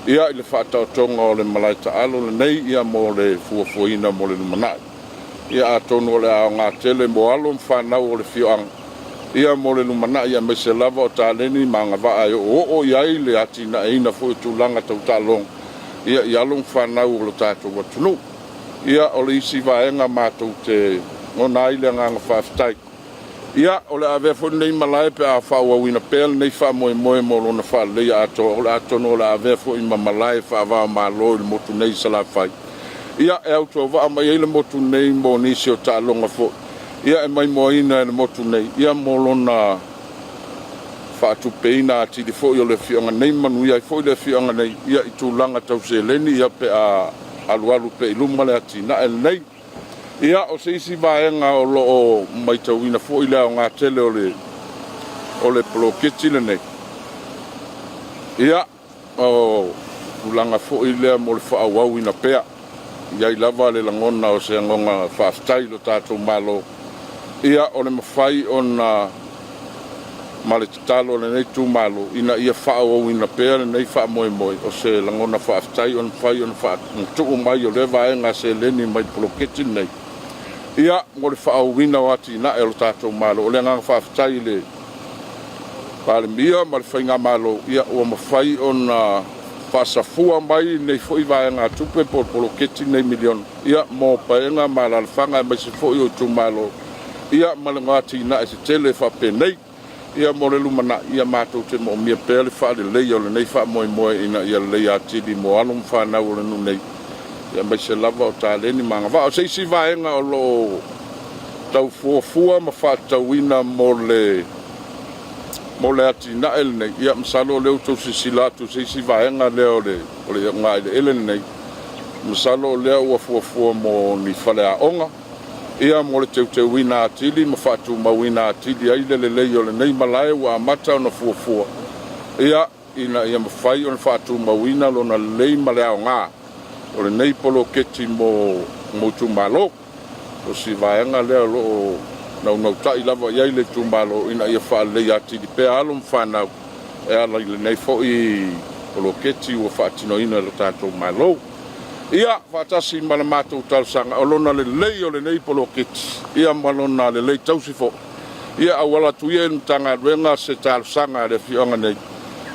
ia i le whaatau tonga o le malai ta alo le nei ia mo le fuafuina mo le lumanai ia atonu o le ao ngā tele mo alo mwhanau o le fioanga ia mo le lumana ia me se lava o tāleni ma ngā waa e o iai le ati na eina fo i tūlanga tau tālong ia i alo mwhanau o le tātou watunu ia o le isi vaenga mātou te ngona ile ngā ngā whaafitai ia o le ave fo nei malai pe a whauawina pel nei wha moe moe mo lona wha leia ato o le atono o le ave fo i mamalai wha avao mālo i le motu nei salawhai ia e auto wa mai ele motu nei mo nisi o tālonga fo ia e mai moina e motu nei ia mo lona whaatu peina ati di fo i o le fionga nei manu ia i fo i le fionga nei ia i tūlanga tau se leni ia pe a alualu pe iluma le ati na el nei ia o se isi vaenga o lo o mai tauina fo i lea o ngā tele o le poloketi le nei ia o tūlanga fo i lea mo le whaawawina pea ia i lava le langona o se ngonga whaaftai lo tātou malo ia o le mawhai o na male tatalo le nei tū malo ina ia whaau ina pēr le nei wha moe moe o se langona whaaftai o na whai o na whaatu mai o le vaenga se leni mai poloketi nei ia mo le whaau ina wati na e lo tātou malo o le ngang whaaftai le pale mia ma le whainga malo ia o mawhai o na pasafua mai nei foi vaenga tupe por poloketi nei milion ia mo paenga malalfanga mai se foi o tumalo ia malangati na se tele fa penei ia mo le lumana ia matou te mo mia pele fa le lei o le nei fa moi moi ina ia le ati di mo anu fa na o le nu nei ia mai se lava o taleni manga va o se si vaenga o lo tau fua ma fa tauina mo le ati na el nei ia msalo leo to sila tu si vaenga leo o le ngai le ele nei msalo leo wa fu mo ni fale a onga ia mo le te wina atili ma fatu ma wina atili ai le o le nei malai wa mata na fu ia ina ia mafai on fatu ma wina lo na lei male a nga o le nei poloketi mo tu malo o si vaenga leo lo na tai lava ia le tumbalo ina ia fa le ati di pe alum fana e ala le nei fo i poloketi o fatino ina lo tato malo ia fatasi malamato talsanga olona le lei o le nei poloketi ia malona le lei tausi fo ia awala tu ia tanga renga se talsanga le fionga nei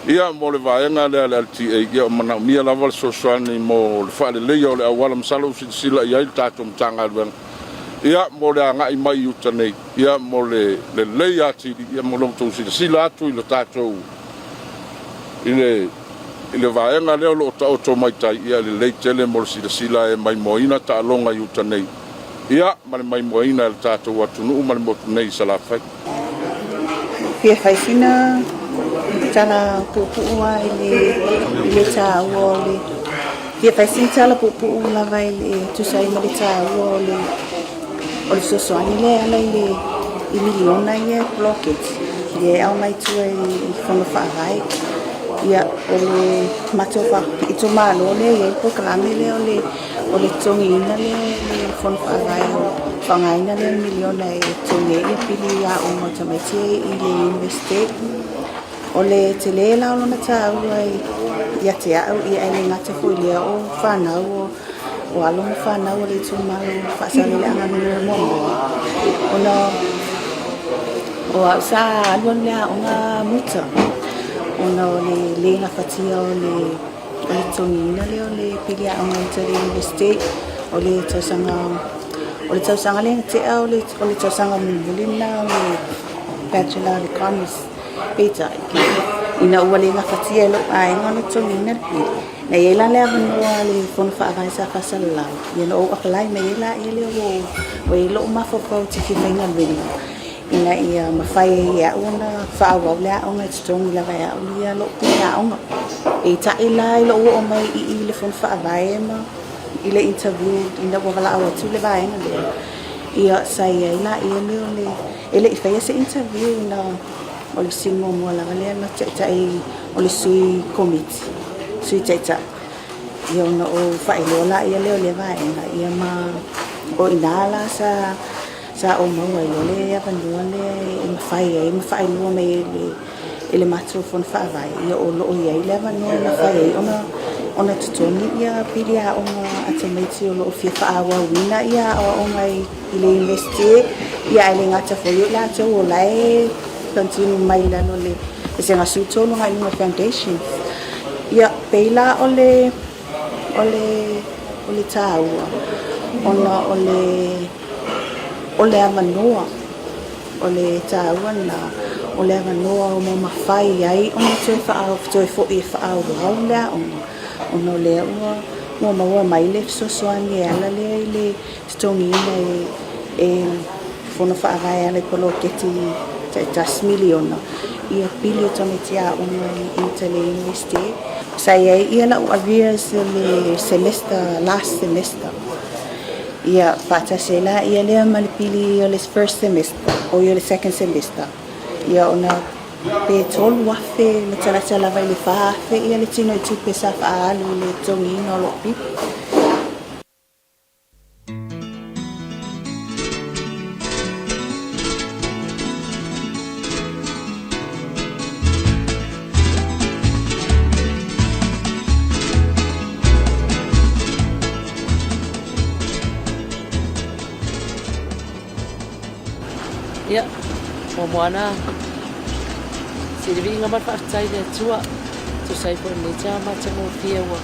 ia mo le vaenga le LTA ia mana mia lava so soani mo le fa le lei o le awala msalo sila ia tato tanga renga ia mo le anga i mai uta nei ia mo le lei ati ia mo lo to sila atu i lo tatou ile vaenga leo lo to mai tai ia le lei tele mo sila e mai moina ta longa i uta nei ia mai moina le tatou atu nu mai mo nei sala fai ia fai fina tala pupu ile ta wole ia fai sin tala pupu la vai tu sai mo le ta wole o le sosoani le ala i miliona ia blocket ia au mai tu e fono whaavai ia o le matofa i to malo le ia i programe le o le tongi ina le fono whaavai o whangaina le miliona e tongi ia pili ia o mo tamaiti i le university o le te le la o lona tau ia te au ia e le ngata fui lea o whanau o alonga whanau o le tumalo whaasale le anga nuna momo o au sa aluan lea o ngā muta o le nga whatia o le tongina le o le pili a o ngā utari university o le tausanga le ngatea o le tausanga mulina o le bachelor of commerce peta ina ua le nga whatia lo ainga o le tongina na yela le avanoa le fono whaavai sa whasalau ia no o akalai na yela ele o e lo mafopau tiki venga veni ina ia mawhai ia una whaawau lea o ngai tutongi lawa ia o lia lo pia onga e ta ila ilo o mai i le fono whaavai ma i le interview ina ua wala awa tu le vaenga le ia sai ai la ia le ele I fai se interview na o le singo mo la vale na chai o le sui committee sui chai ia na o fai lo la ia le vai na ia ma o inala sa o mo ai lo le ia panua le ma fai lo me ele matro fon fa vai ia o lo ia le va no na fai ona tutoni ia pilia ona atameti o lo fi fa wa wina ia o mai ile investi ia ele ngata fo yo la to o lai continue mai la no le se nga su to no ngai no foundation ia peila ole taua ona ole amanoa ole taua na ole amanoa o mo mafai ai ona toi fo I fa au la ona le mo mai le so ani ala le stongi e fono fa vai ale polo keti 10 miliona ia pilio tometia ona intele investi saya ia la avias le last semester ia pata sela ia le malpili le first semester o ia le second semester ia ona pe tol wafe le tala vai le fa fe ia le tino tu pesa fa alu le tongi no lo pi Ya, moana. Sirvi ngamat partai de tua. Tu sai por ni chama chamo fiewa.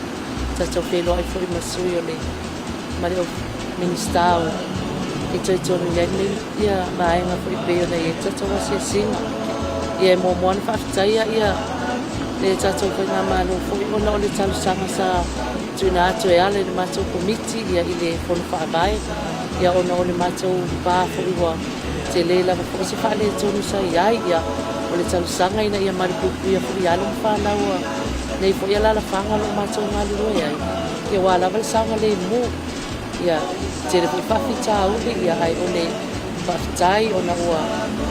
Ta cho felo ai foi masuyo le. Mari o ministau. I cho ni ya mai nga foi pe na ye cho wasi sing. Ye moana partai ya. Le cho foi na malu foi ona le talo sanga sa tuna cho ya le macho committee ya ile fon fa vai. Ya ona le macho ba foi wa. Te le lava po se fale tonu sa ia ia o le talo sanga ina ia mari pupu ia fu ia lo fa la wa nei fo ia la fanga lo ma tso ma lo ia ia wala val sanga le mu ia te le fa fi cha u ia ai o le fa tai ona wa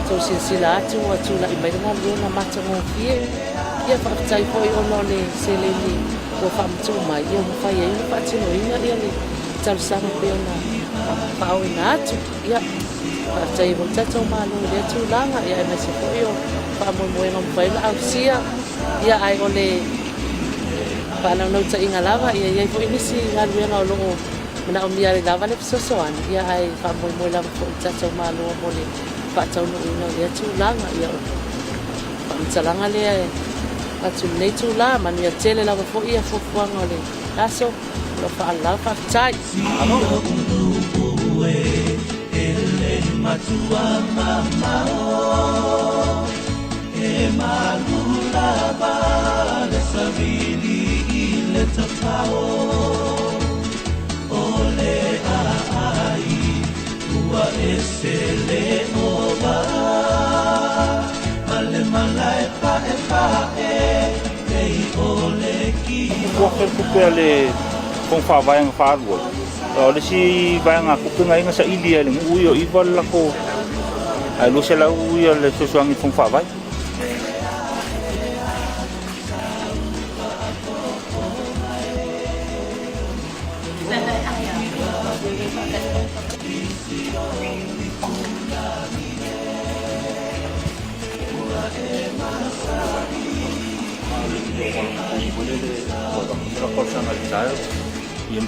to sila tu wa tu la i mai na lo na ma tso fie ia fa tai fo i ono le se le ni o fa mtu mai ia fa ia fa tino ina ia le talo sanga pe ona fa o na tu ia Sai mo tsato malu le tu langa ia me se foio pa mo ngam fai la ausia ia ai ole pa na no tsa inga lava ia foi nisi ngalu nga lo na o mia le lava le sosoan ia ai pa mo la fo tsato malu mo le pa tsa no ina le tu langa ia tsa langa le atu nei tu la man ia tele la fo ia fo fuanga le aso lo fa la fa tsai matua mamao e malula ba le savili le tapao ole ai ua esele ova male malai pa e ole ki ko ke le kong fa vai ang fa wo ole si vai nga ku ngai nga sa ilia le uyo ival la ko ai lo se la uyo le so suang kong fa vai Iam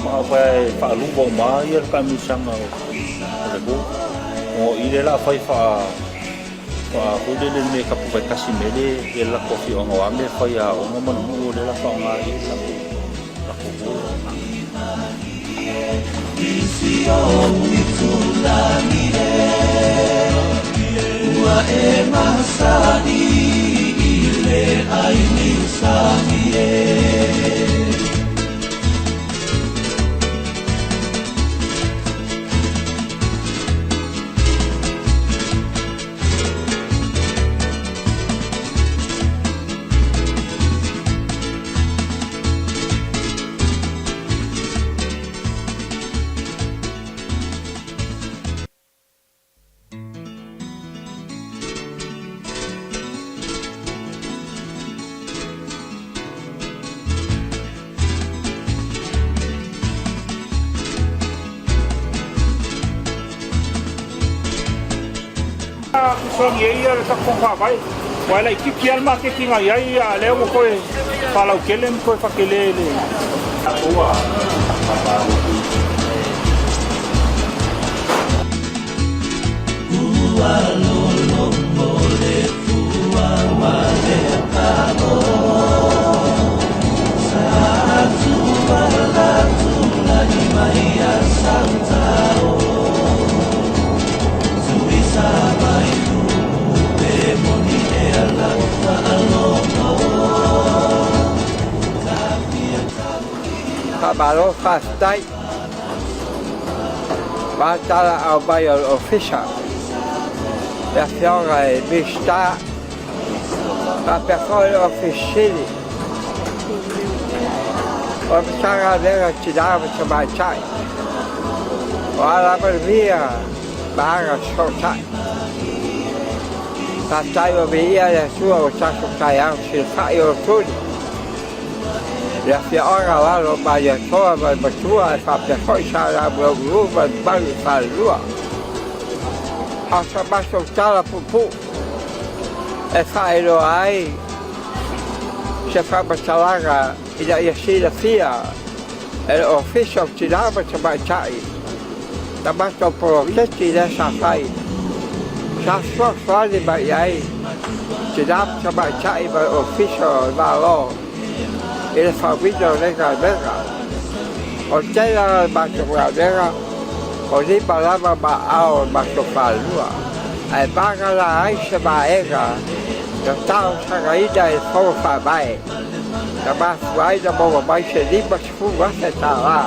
ma vai fa lu bo ma ia ka mi sanga le bo o ile la fai fa ko le me ka pu ka si mele e la ko fi o nga me fa ya o mo mo le la fa nga i la ko bo isi o mi tu la mi ua e masani ile ai mi sani Kusongi ia le takofa vai. Wala ikiki alma ke kinga ia leo mo koe palau kele mo koe fakelele. Ua. Ua lolo mole fua male kabo. Satu balatu lagi maya santao. Zuri sama itu demoni ela aloma. Kabalo fastai. Batala au bayo official. La fiora è vista la persona ufficiale o bisogna avere ci dava ci baciai o alla via baga sotai o via la sua o sacco sai anche il faio tutti la fiora va lo baia sua va sua fa per poi sarà blu va bali fa lua asa baso tala pupu e fai lo ai se fa basalaga ida ia la fia e l'ufficio ci dava ci baciai da basto progetti da sa fai sa so fai baiai ci dava ci baciai per l'ufficio va lo e le fa video lega o c'era il bacio guardera Oli balava baao baso falua. Ai baga la aisha baega. Da tau sagaida e fofa bae. Da basu aida boa baixa liba sfu vasa ta lá.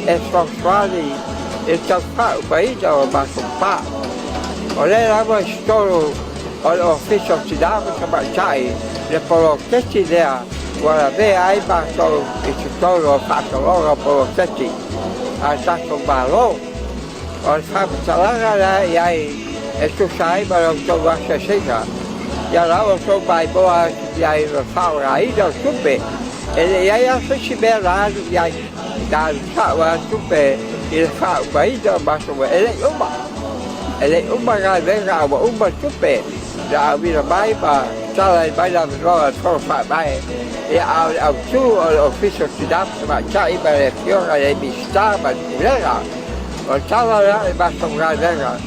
E soswali e taupa baida o baso pa. Ole lava stolo o officio ci dava sabachai. Le polo tetti dea. Guarda ve ai baso e stolo fatto loro polo tetti. Al tasso balo. O fa salaga la ai e tu sai ma non so cosa sia ya la o so bai boa ya fa ai da supe e ya ci bella ya da fa wa supe il fa bai da baso e le umba ga venga wa umba supe da vi la bai ba sala bai da ro fa bai e au tu o ufficio ci dà ma c'hai per fiora e mi sta ma o tala la e basta guardare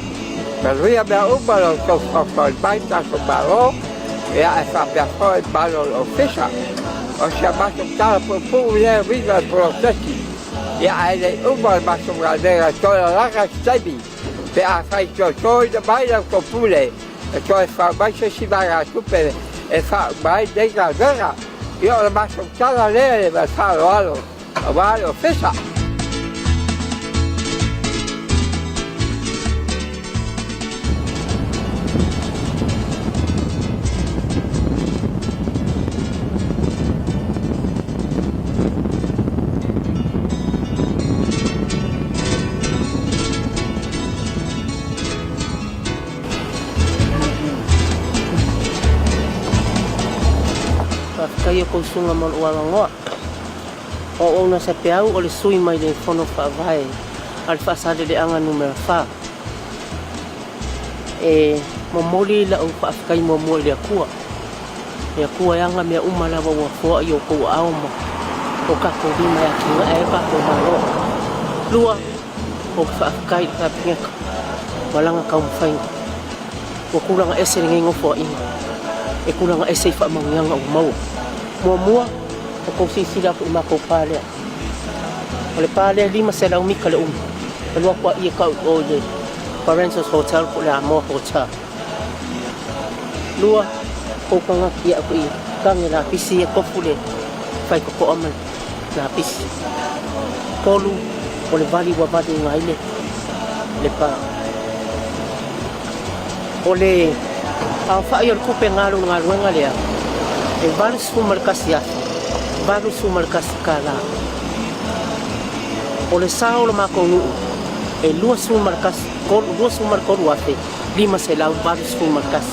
per lui abbiamo un ballo che fa il baita sul ballo e fa per fare il ballo ufficiale o si abbassa un tala per pure viva il processo e hai un ballo basta guardare tola la castabi per fare il coi da baila con pure e poi fa bacia si va a super e fa bai dei gara io la basta un tala lei per fare lo ballo ufficiale Kaya ko sunga man ualangoa. O ona sa peau o le sui mai le fono fa vai. Al fa sa de anga numero fa. E momoli la o fa kai momoli akua. E akua yanga me umala wa fo yo ko au mo. O ka ko di mai akua e pa ko malo. Lua o fa kai ka pia. Walanga ka mfai. Ko kuranga ese ngengo fo ina. E kuranga ese fa mangyanga o mau. Mua o ko sisila ko ma ko pale. Ole pale lima sela umi kala Kalua kwa ia ka o le Parentos Hotel ko le Amo Hotel. Lua ko kanga kia ko i kanga la pisi e kofule. Fai ko amal la pisi. Kolu o le vali wa vali ngaile. Le pa. Ole a fa ia ko pe ngalo ngalea. E vários fumarcasias, vários fumarcasicala. O le sao lo maconu, e duas fumarconu afe, lima se lau vários fumarcas.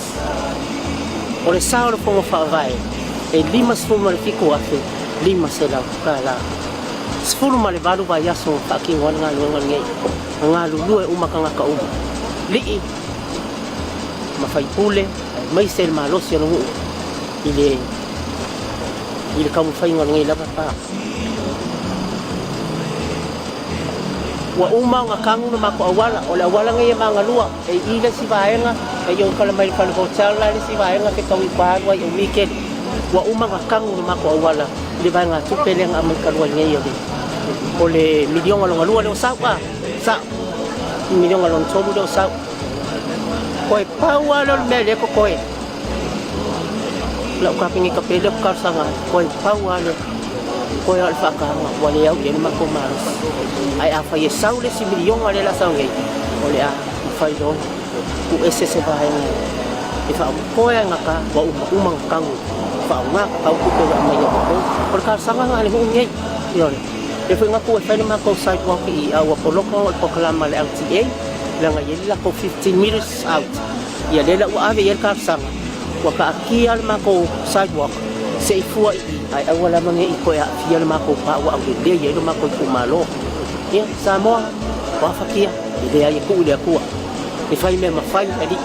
O le sao lo pongo favae, e lima fumarfico afe, lima se lau kala. Sfuru male valu vai aso faki wan ngalu ngai, ngalu lue umakanga ka uma. Lii, mafai pule mai sel malo si no ile kamu fai ngai la pa wa uma nga kangu na mako awala ola awala ngai manga lua e ile si vaenga e yo kala mai kala hotel la si vaenga ke kawi pa wa yo weekend wa uma nga kangu na mako awala le vaenga tu pele nga mai kalwa ngai yo ole milion along lua le sa milion along tobu le sa koe pawa lo mele ko koe la ka pingi ka pele ka sanga koe pawa le koe alfa ka wale au ye mako maros ai afa ye saule si milion ale la sangue ole a fai do ku ese se vai e fa koe ngaka wa uma kangu fa nga au ku ko mai ko por ka sanga ngale hu ngai yo e foi ngaku e fai mako sidewalk I au ko loko ko kalama le LTA langa yela ko 15 meters out ya lela u ave yer ka sanga wa ka kia mako sidewalk se fua ai awala mangi ko ya fia mako pa wa le ye mako ku malo ya Sāmoa wa fakia ile ya ku le ku e fai me mafai ali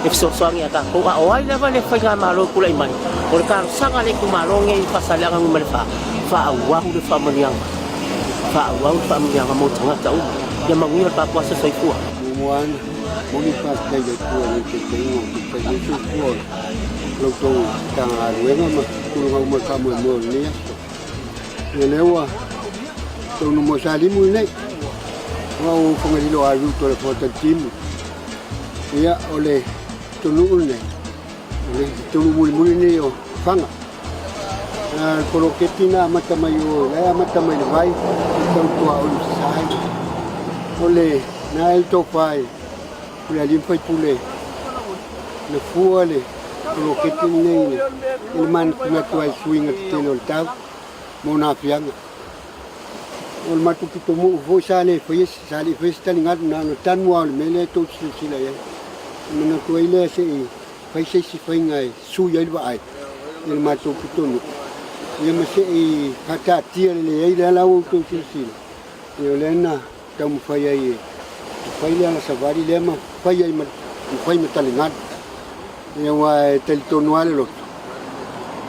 e so ngi ata ko a oi le vale fai ga malo ku le mai por ka sanga le ku malo ngi pasala ngi me fa wa hu le famaniang fa wa fa manyang mo tanga tau ya mangi pa kwa se sai ku muan moni pas dai de ku ni ke tengo ke ni su ku lo to ta ruenga ma ku ngo ma ka mo ni ne lewa to no mo sali mu nei wa o ko ngi lo ayu to le foto tim ya ole to no ne ole to no mu ni yo fanga ko lo ke tina mata mai o la mata mai vai to to a o sai ole na el to pai pula limpa pule le fuale lo que tiene el man na to ai swing at telo tau mona fianga ol matu pito mo vo sale foi sale festa lingat na no tan wal mele to sila ya no to ile se fai se si fai ngai su ya ba ai el matu pito no ye me se kata tia le ile la o to sila yo lena tam fai ai fai le na savari le ma fai ai ma fai me talingat ye wa tel tonuale lo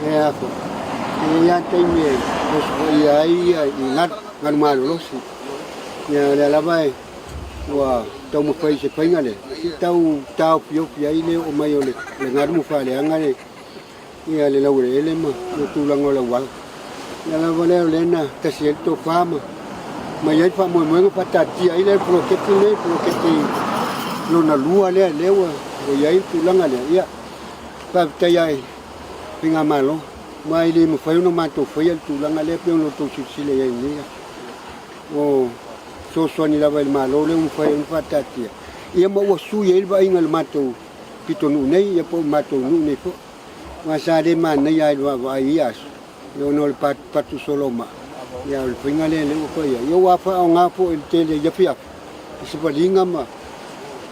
ya ko ya tai me os fai ai ngat ngan malu lo si ya le la vai wa tau mo fai se fai ngale tau pio pia ile o mai ole le ngar mo fa le ngale ya le laure ele ma no tu la ngola wa ya la vole le na ta si to fama ma ia fa mo pa ta ti ai le pro ke ti lo na lua le wa o ia tu la ngale ia pa ta ia pinga malo mai le mo fai no ma to fai tu la ngale pe no to si le ia ni o so ni la va il malo le un fai un fatati ia mo o su ia va ingal mato pito nu nei ia po mato nu nei po ma sa de man nei ai va ia yo no il patu solo ma ia il pingale le ko ia yo wa fa nga po il tele ia fia si pa linga ma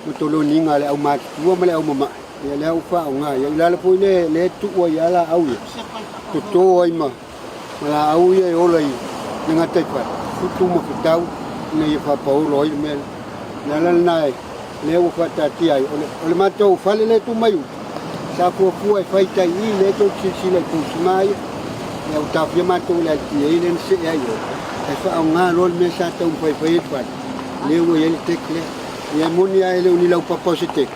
mo to lo ninga le au ma tu ma le au ma ia le au fa nga ia la po le tu o ia la au to to ai ma la au ia o lai nga te pa tu mo tau nei fa pau roi me la nai le o fa ta ti ai ole ma to fa le tu mai sa fu ai fai tai le to si le tu mai ya ta fi ma to le ti ai le se ai e fa nga lo me sa ta un fai pa le o ele te kle ya moni ai le uni la pa posite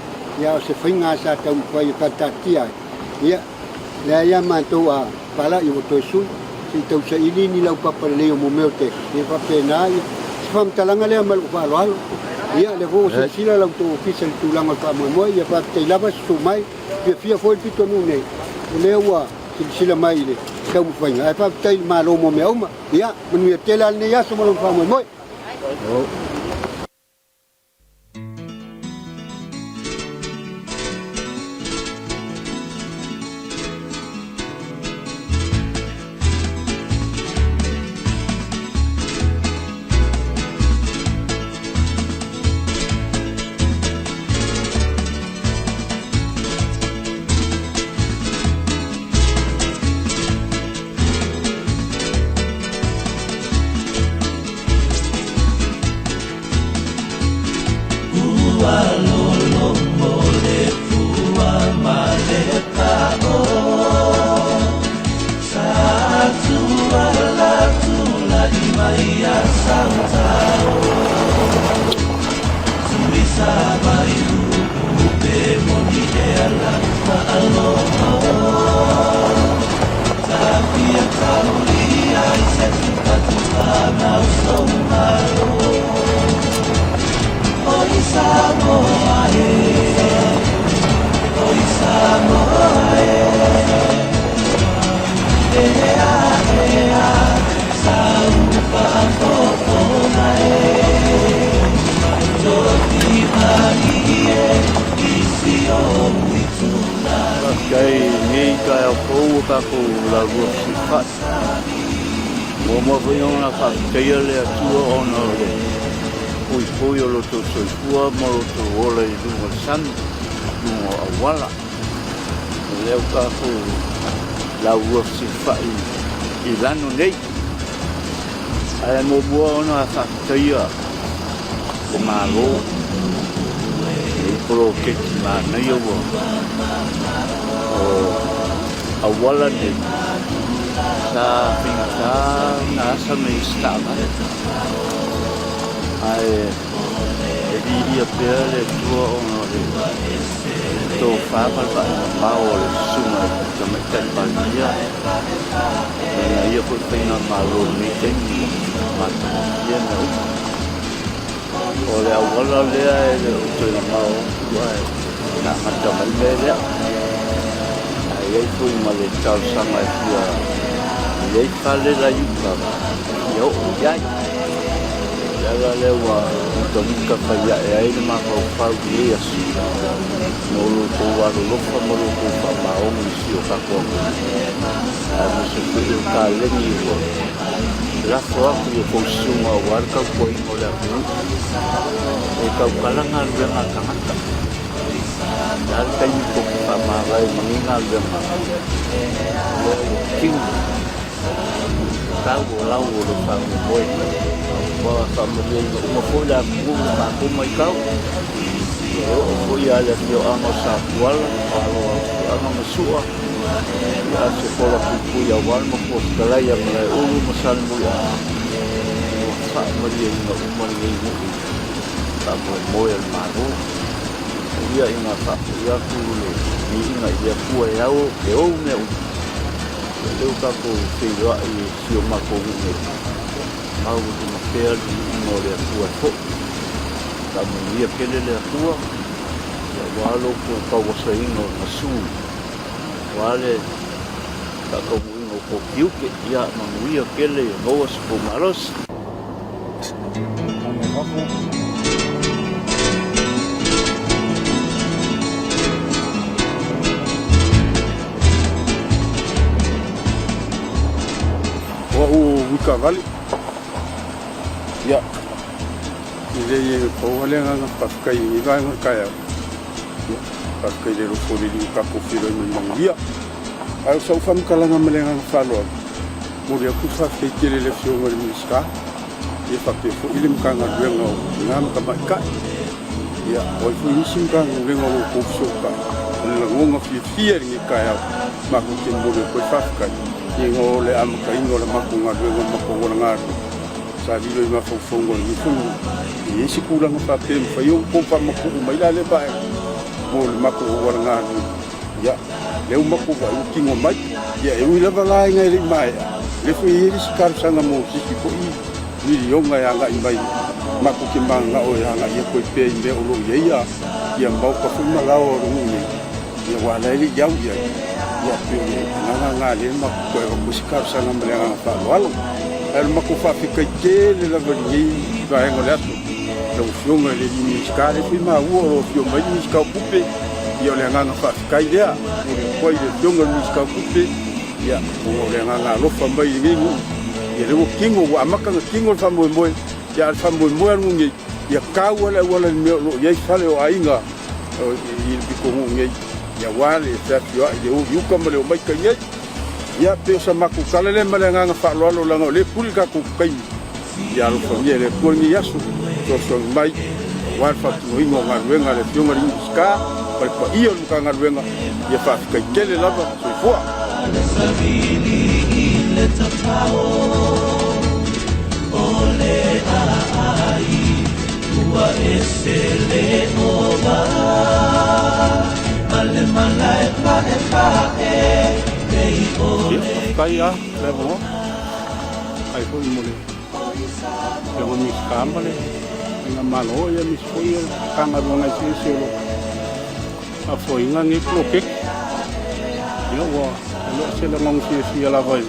ya se fai nga sa ta un fai pa ta ti ai ya le ya ma to a pala i to su si tau sa ili ni lau papa le o momeo te e fa pena i fam talanga le mal fa lo ia le vo se sila lau to official tu langa pa mo ia fa te lava su mai pe fia foi pito nu nei le wa sila mai le tau fa ia fa te ma lo momeo ma ia mun te la ne ya so mo fa mo ka ko la rua sifa mo foi ona fa kaya le atua ona le pui o lo to soifua mo lo to ola I lunga san lunga awala leo ka ko la rua sifa I lano nei ai mo bua ona fa kaya le malo I polo ke ma na yo awala de sa pinta na sa me stava ai di APR le tuo ono to fa pa ma o le suma to me ten pa dia na io ko pena malo mi ten ma dia no o le awala le ai le to na ma o na ma to me le ai fui male tal sama dia ai fale la yuka yo ya la lewa to nunca falla ai ma ko fa dia no lo to wa lo fa mo lo ko fa ma o mi si o ka ko a mi se ku ka le ni ko la fo ku ko suma wa ka ko I mo la ku e ka kala ngal be ma ka ka dal ka ni ko fa ma va ni ngal be ma king ka go la wo lo fa mo wa fa mo le mo ko la ku ma ko mai ka o ya le yo amo sa wal amo masua ya se pola ku ya wal mo ko kala ya mo le u mo sal mo ya fa mo le mo le ta mo el mago ia ina fa ia ku le ni ina ia ku ya o e o me o ka ko se yo I si o ma ko me mau tu ma per no le ku fo ta mo ia kele le ku ya walo ko pa wo se ino masu wale ta ko no ko kiu ke ia ma ia kele no was ko malos Wika vale ya ile ko wale nga paskai ni ga kaya paskai de ko li ka ko filo ni mangia al so fam kala nga melenga falo mo dia ku fa ke kele le fio ngol miska e fa ke fo ilim ka nga ngo ngam ka ba ka ya o fu ni sim ka ngo ko so ka ngo nga fi ni kaya ma ko kin mo ko fa ka Ingo le am ka ingo le maku ngadu ngo maku ngadu sa di le mafu fongo ni fu ni si kula nga pa tem fa yo ko pa maku mai la le ba mo le maku ngadu ya le maku ba ki ngo mai ya e wi la ba la ngai le mai le fu yi si kar sanga mo si ko I ni yo nga ya nga mai maku ki manga o ya nga ye ko pe inde o lo ye ya mbau ka fu ma la o ni ya wa la li ya ya pili nga le ma ko musika sana mlenga fa walo el ma ko fa fika kele la vali ba ngo la do fiume le ni skale fi ma wo fiume ni ska pupe yo le nga fa fika idea ko ile fiume ni ska pupe ya ko le nga lo fa ba ni ye le kingo wa maka kingo fa mo ya fa mo ngi ya ka wala ni lo ye fale o ainga il bi ko ngi ya wale sa yo yu como le mai ka ye ya pe sa maku kala le malenga nga fa lo la le pul ka ku kai ya lo ko ye le ko ni yasu to so mai wa fa tu ingo nga wenga le fiunga ni ska pa pa io lu ka nga wenga ya fa ka kele la ba so fo sabili le tapao ole ai tua esele ova ale malai pa dei ole kaya levo ai ko mole levo mi scambale na malo ya mi foi kanga bona silo a foi nga ni bloque yo wa lo se la ngong si la vai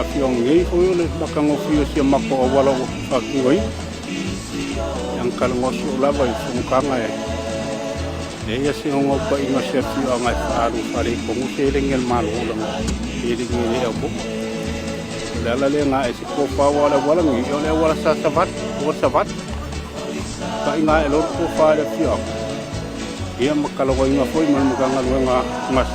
a fiong ngai foi le bakang o fio si mako wala fa ki yang kalau ngos la vai fun kanga ia se onga pa inga se fio ngai faru fare ko se lengel malo la e ringi le au la le nga e se ko pa wala ngi o le wala sa savat ka inga e lo ko fa le fio ia makalo inga foi man maganga nga mas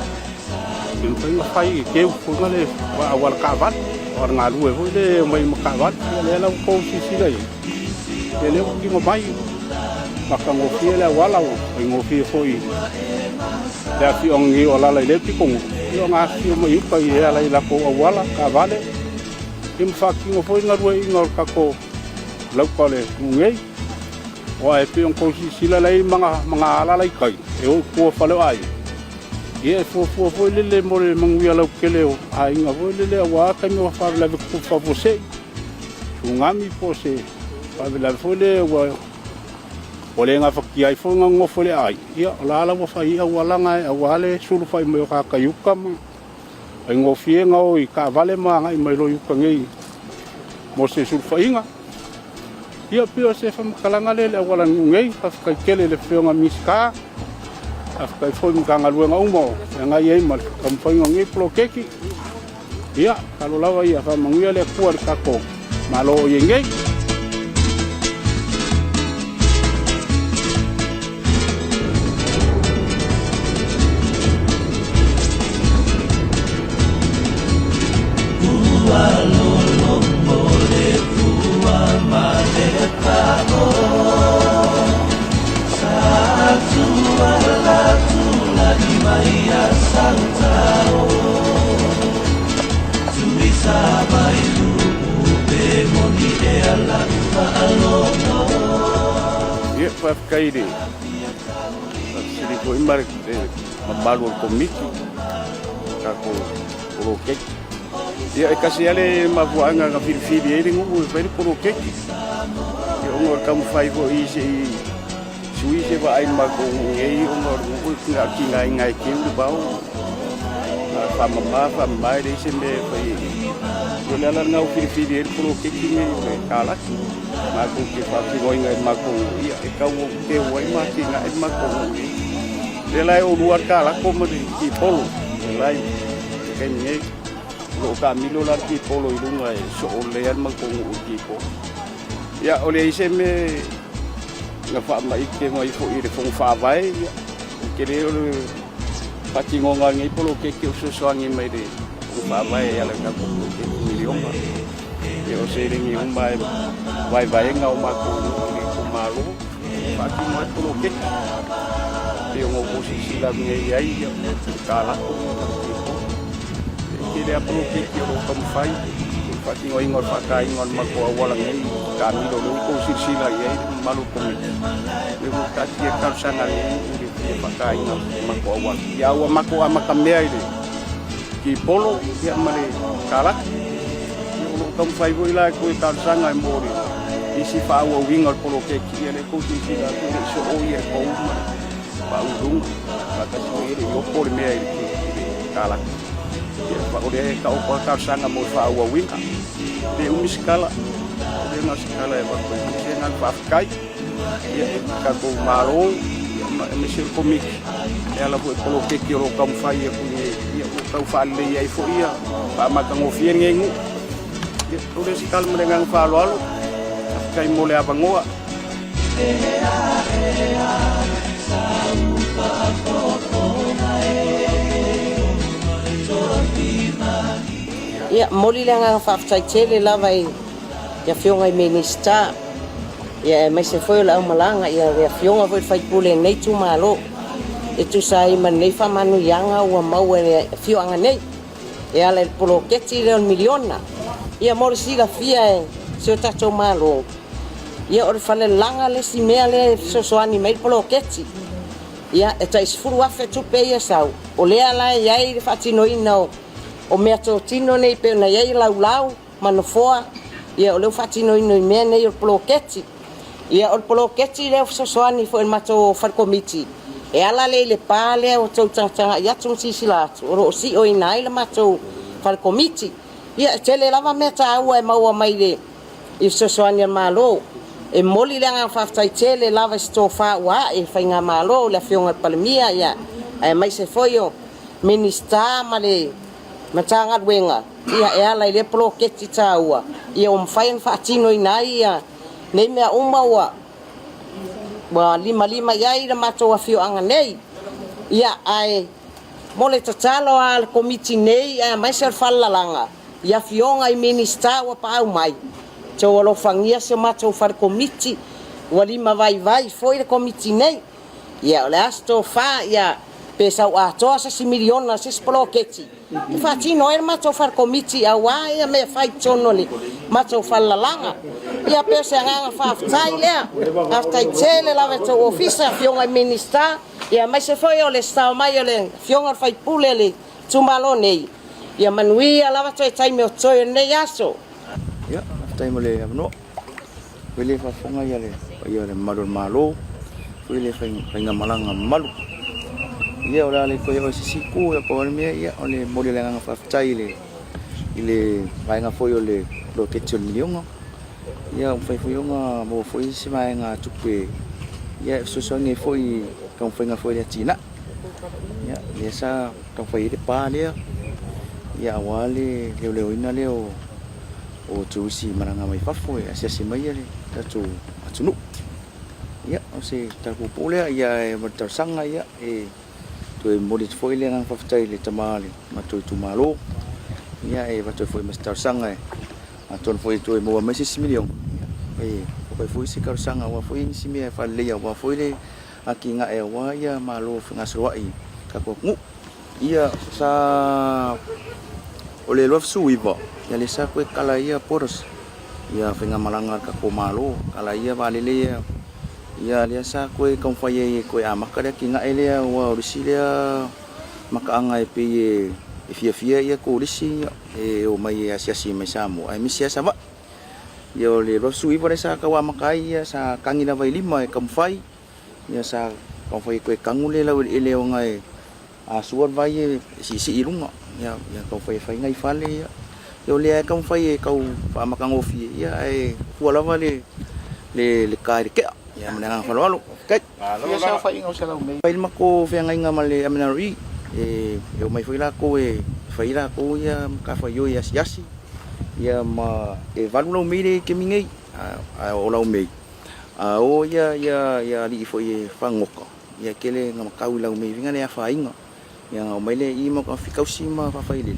din pa inga fai ke ko ngale wa wala ka vat or nga lu e foi le mai makavat le la ko si le ele ki mo mai maka ngofie le wala o ngofie foi le fi ongi ola le pikong yo nga fi mo yupa ye ala ila ko wala ka vale im fa ki ngofoi ngarua ingor ka ko lokale ngei o e pe on ko si la lai manga ala lai kai e o ko fa le ai ye fo le mo le manguia lo kele o ai nga vo le wa ka mi fa la ko fa você ngami po se fa la fo le wa ole nga faki ai fo nga ngofo le ai ia la wa fa ia wala nga wale sulu fa mo ka kayuka ma ai ngofie nga o i ka vale ma nga i mai lo yuka ngei mo se sulu fa inga ia pio se fa kalanga le wala ngei fa ka kele le fio nga miska af ka fo nga nga lu nga umo nga ye ma kam fa ngi pro keki ia kalau lawa ia fa manguia le kuar ka ko malo ye ngei kaide sini ko imar mabalu komiki kako roket dia kasi ale mabuanga ka filfili ele ngu pe roket yo ngor kam fai go isi sui se ba ai ma ko ngei ngor ngu nga kinga ngai kim du bau fa mai de se me pe yo la ngau filfili ele roket ni kala ma ko ke fa ki go ngai ma ko ia e ka wo ke wo ma ki ngai ma ko le lai o luar kala ko mo ki polo le lai ke ni lo ka mi lo la ki polo i lunga e so o le ma ko ki ko ya o le ise me nga fa mai ke mai fo i re fo fa vai ke le o pa ki ngonga ngai polo ke so so ngai mai de fa vai ya la ka ko ke milion ma yo se ringi umbai vai ngau ma ko ni ko malu pa ki ma ko ke yo ngo ko si la ngai ai ya kala ko ki le apro ke ki ro kam fai pa ki ngoi ngor pa kai ngor ma ko wala ngai ka mi do ko si la ai malu ko mi yo ka ki ka sana ni pa kai ngor ma ko wala ya wa ma ko ma ka me ai ki polo ya mare kala kam fai voi la ko ta sanga mori isi fa wo winga polo ke ki ele ko si la ko so o ye ko ba udung ba ka so ele yo por me ai kala ba o de ka o ka sanga mo fa wo winga de miskala de na skala e ba ko se na fa kai ye ka ko maro me se ko mi ela ko polo ke ki ro kam fai ye ko ye ko fa le ye fo ia ba ma ka ngo fien ngengu udah sekali mendengar falu kai mole abangoa ya moli lengang faftai chele la vai ya fionga minister ya mai se foi la malanga ya fionga foi fai pule nei tu malo e tu sai man nei fa manu yanga wa mau e fionga nei ya le polo keti le miliona ia mor siga fia e se tato malo ia or fale langa le si mea le sosoani mai polo keti ia e tai sfuru afe tu pe ia sau o le ala ia i fatino ina o mea to tino nei pe na ia lau mano foa ia o le fatino ina mea nei o polo keti ia o polo keti le sosoani fo el mato fal komiti e ala le pale o tau tanga ia tung sisilatu o si o ina ile mato fal komiti ia tele lava meta ua e maua mai le i sosoani malo e moli le anga whaftaitele lava sto wha ua e whainga malo le whionga palemia ia e mai se foio minista ma le matanga wenga ia e ala i le ploketi tā ua ia o mwhain whaatino inai ia nei mea uma ua wa lima iai le matou afio anga nei ia ai mole tatalo al komiti nei a mai se falalanga ia fionga i minista wa pa mai to lo fangia se matou far komiti wa lima vai foi le komiti nei ia le asto fa ia pesa a to sa miliona se sploketi fa tino er matou far komiti a wa ia me fai tono le matou falalanga ia pesa nga fa tai le after tele la veto ofisa fionga i minista ia mai se foi o le Sāmoa le fionga fai pule le tumalo nei ia manuia lava toi tai me o toi nei aso ia tai mo le no wele fa fonga ia le malo wele fa malanga malu ia ora le ko ia sisiku ia po me ia o le mo le nga fa tai le ile vai nga foi o le lo ke tsul milionga ia fai nga mo foi si mai nga tupe ia so nge foi kong foi nga foi le China ya biasa kong foi de pa le ya wale leo ina leo o tusi maranga mai fafo ya sia mai le ta tu atunu ya o se ta ku pole ya ta sanga ya tu modi foi le ngang faftai le tamale ma tu malo ya va tu foi master sanga aton foi tu mo mai 6 million ko foi si kar sanga wa foi si me fa le ya wa foi le aki nga e wa ya malo nga sruai ka ko ngu ia sa ole lof suiva ya le sa ko kala ia poros ia fenga malanga ka ko malo kala ia vale le ia le sa ko kong faye ko ama ka ki nga ele wa risi le maka anga e pe e fia ia ko risi e o mai asia si mai Sāmoa ai misia sa va yo le lof suiva le sa ka wa maka ia sa kangina vai lima e kam fai ia sa kong fai ko kangule la ele o ngai a suar vai si irunga ya kong fai ngai fale ya yo le kong fai kau pa makang ofi ya e fuala vale le kai ke ya menang falo kai ya sa fai ngau sa mai pai mako fe ngai ngamale amenari yo mai foi la ko fai la ko ya ka fai yo ya yasi ya ma e valu no mire ke mingai a o la mei o ya li foi fangoka ya kele ngamakau la mei vinga le fa inga ya mai le i mo ka fikau sima fa fai le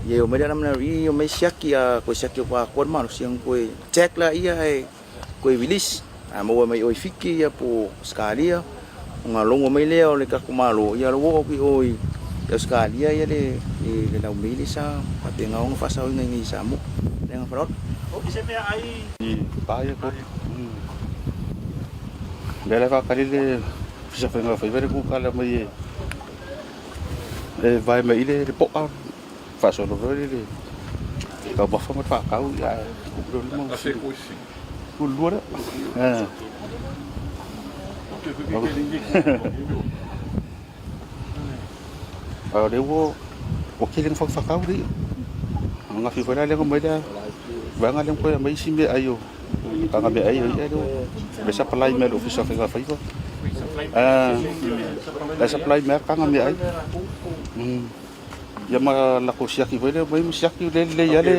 ye o mai na ri o mai siaki a ko siaki kwa ko ma siang ko check la ia e ko vilis a mo mai o fiki ya po skalia nga longo mai le o le ka kumalo ya lo ko oi ya skalia ya le la mei sa pa te nga fa sa ngai Sāmoa le nga farot o se me ai pa ya ko le va kali le fisa fenga fa vere ku kala mai vai mai le po a fa so no vere le ka ba fa fa ka u ya ku pro le mo ku luara le wo o killing fa ka u ri nga fi fora le ko mai da va nga le ko mai simbe ayo ka nga be ayo ya do be supply me office of nga fa ko la supply me ka nga me ay ya ma la ko siaki vele mai siaki le ya le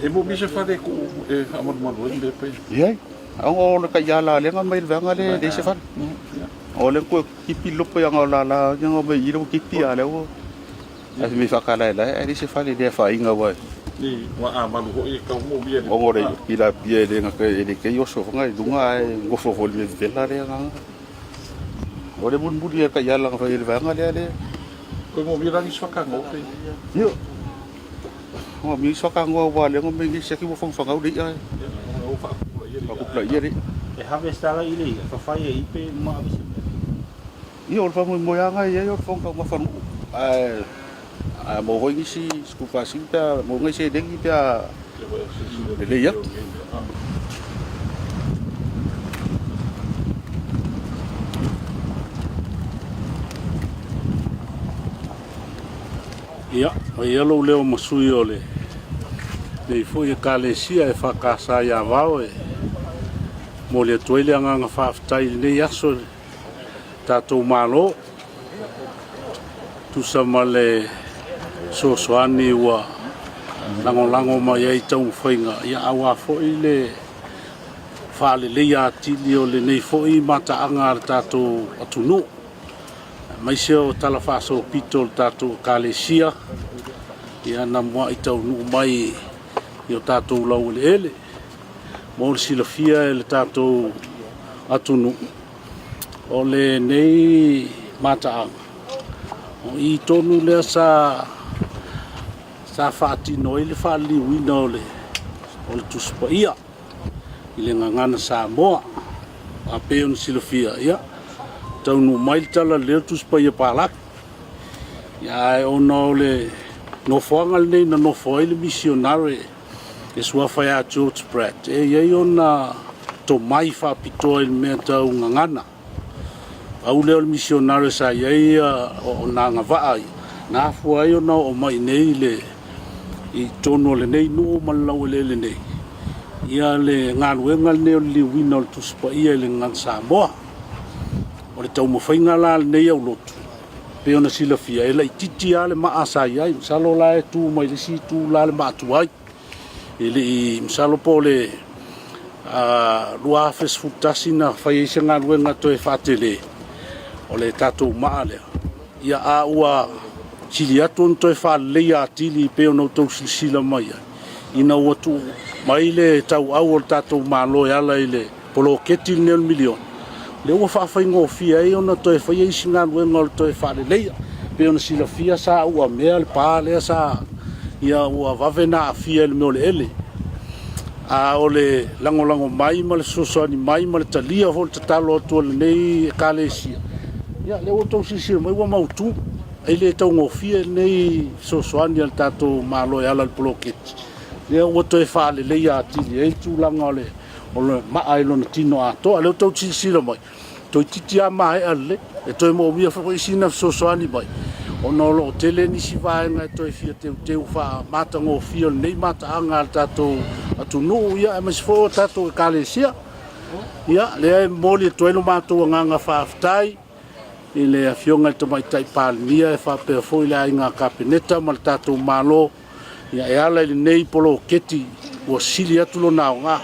e mo bi se fa de ko amor mo be pe ya ang ka ya la le nga mai va nga le de se fa o le ko kipi lopo yang la yang mai iro kipi ale o as mi fa kala la e se fa le de fa inga wa ni wa amalu ho e ka mo bi o ngore ila pie de nga ke yo so nga dunga go fo fo le vela re nga o le bun budi ka ya la fa le va nga le ko mo bi rangi so ka ngo pe yo o mi so ka ngo wa le ngo me se ki mo fong fa ngau di ai o fa ku pla ye ri e have stala ile fa fa ye ipe ma bi yo fa mo ya nga ye yo fong ka ma fa mo hoi si skupa sinta mo ngai se dengi pia le ya ia o yelo leo masui ole nei foi kalesia e fakasa ya vao mo le toi le anga whaafitai nei aso tātou malo tu sama le soani ua lango mai ai tau whainga ia awa foi le whaale leia atili o le nei foi mata anga le tātou atunu mai seo tala whaaso pito le tātou kālesia ia na mua i tau nuu mai i o tātou lau le ele mo le silafia e le tātou atunu o le nei mata anga o i tonu lea sa whaatino i le whaaliuina o le tuspa ia i le ngangana Sāmoa a peo ni silafia ia taunu mai tala leo tuspa ia pālaki ia e ona o le nofoanga le nei na nofo ai le misionare e sua whai a George Pratt e iei ona to mai whaapitoa i le mea tau ngangana au leo le misionare sa iei o nanga vaai na fua ai ona o mai nei le i tono le nei no malau le nei ia le ngaluenga le neo liwina o le tuspa ia le ngan Sāmoa o le tau mawhainga la le nei au lotu pe ona silafia e lai titi a le maa sa iai msalo la e tu mai le si tu la le maa tu ai e le i msalo po le lua fes futasi na whai eisa ngaluenga to e whaatele o le tatou maa lea ia a ua sili atu on toi whaalei a tili pe ona tau silisila mai ina ua tu mai le tau au o tātou mālo e ala i le polo keti le nel milion le ua whaafai ngofia e ona toi whai eisi ngā luenga o toi whaalelei pe ona silafia sa ua mea le pā lea sa ia ua wawena a fia le meo le ele a o le lango mai ma le sosoani mai ma le talia ho le tatalo atu le nei kālesia ia le ua tau silisila mai ua mautu ai le tau ngofia nei sosoani al tātou mālo e ala le poloketi lea ua toe whaalelei a tili e tūlanga o le maa e lona tino atoa leo tau silisila mai toi titi a maa e ale e toi mo mia whako isina sosoani mai o nolo o tele nisi vaenga e toi fia teu wha mata ngofia nei mata anga al tātou atunu ia e masifo tātou e kālesia ia lea e moli e toi lo mātou nganga whaafitai i le afionga te mai tai pālimia e whapea fo i le ainga kapeneta ma le tātou mālo ia e ala i le nei polo keti ua sili atu lo nao ngā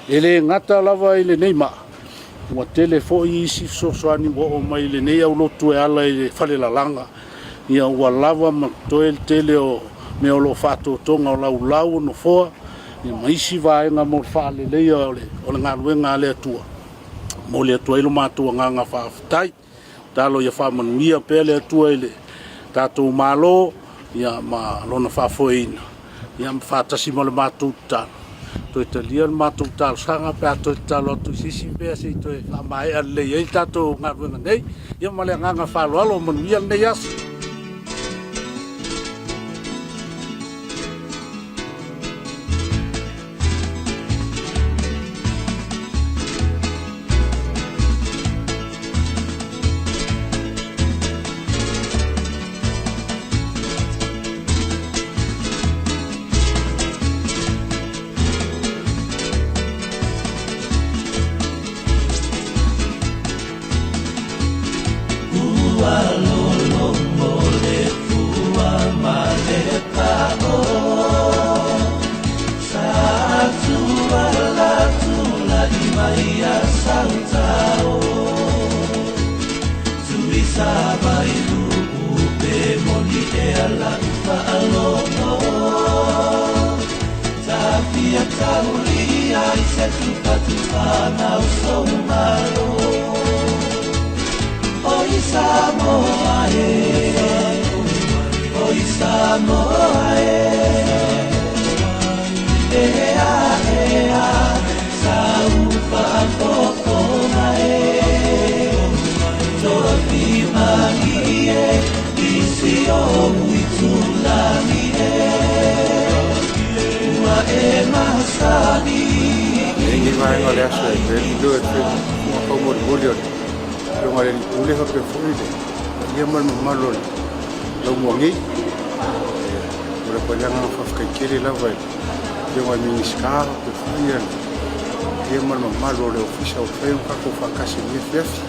e le ngata lava i le nei maa ua tele fo i isi sosoani ua o mai le nei au lotu e ala i le whale lalanga ia ua lava ma toe le tele o me o lo whātotonga o lau lau no foa ia maisi vaenga mo le whaaleleia o le ngaruenga le atua mo le atua ilo mātua nganga whaafitai talo ia whamanuia pele atua i le tātou mālo ia ma lona whaafoeina ia ma whātasi ma le mātou talo toi talia le mātou talo sanga pe a toi talo atu sisi pea se toi whamae alei ei tātou ngaruenga nei ia ma le nganga whaaloalo manuia nei asa ia malo le ofisa o whai kako whakasi ni whiawhi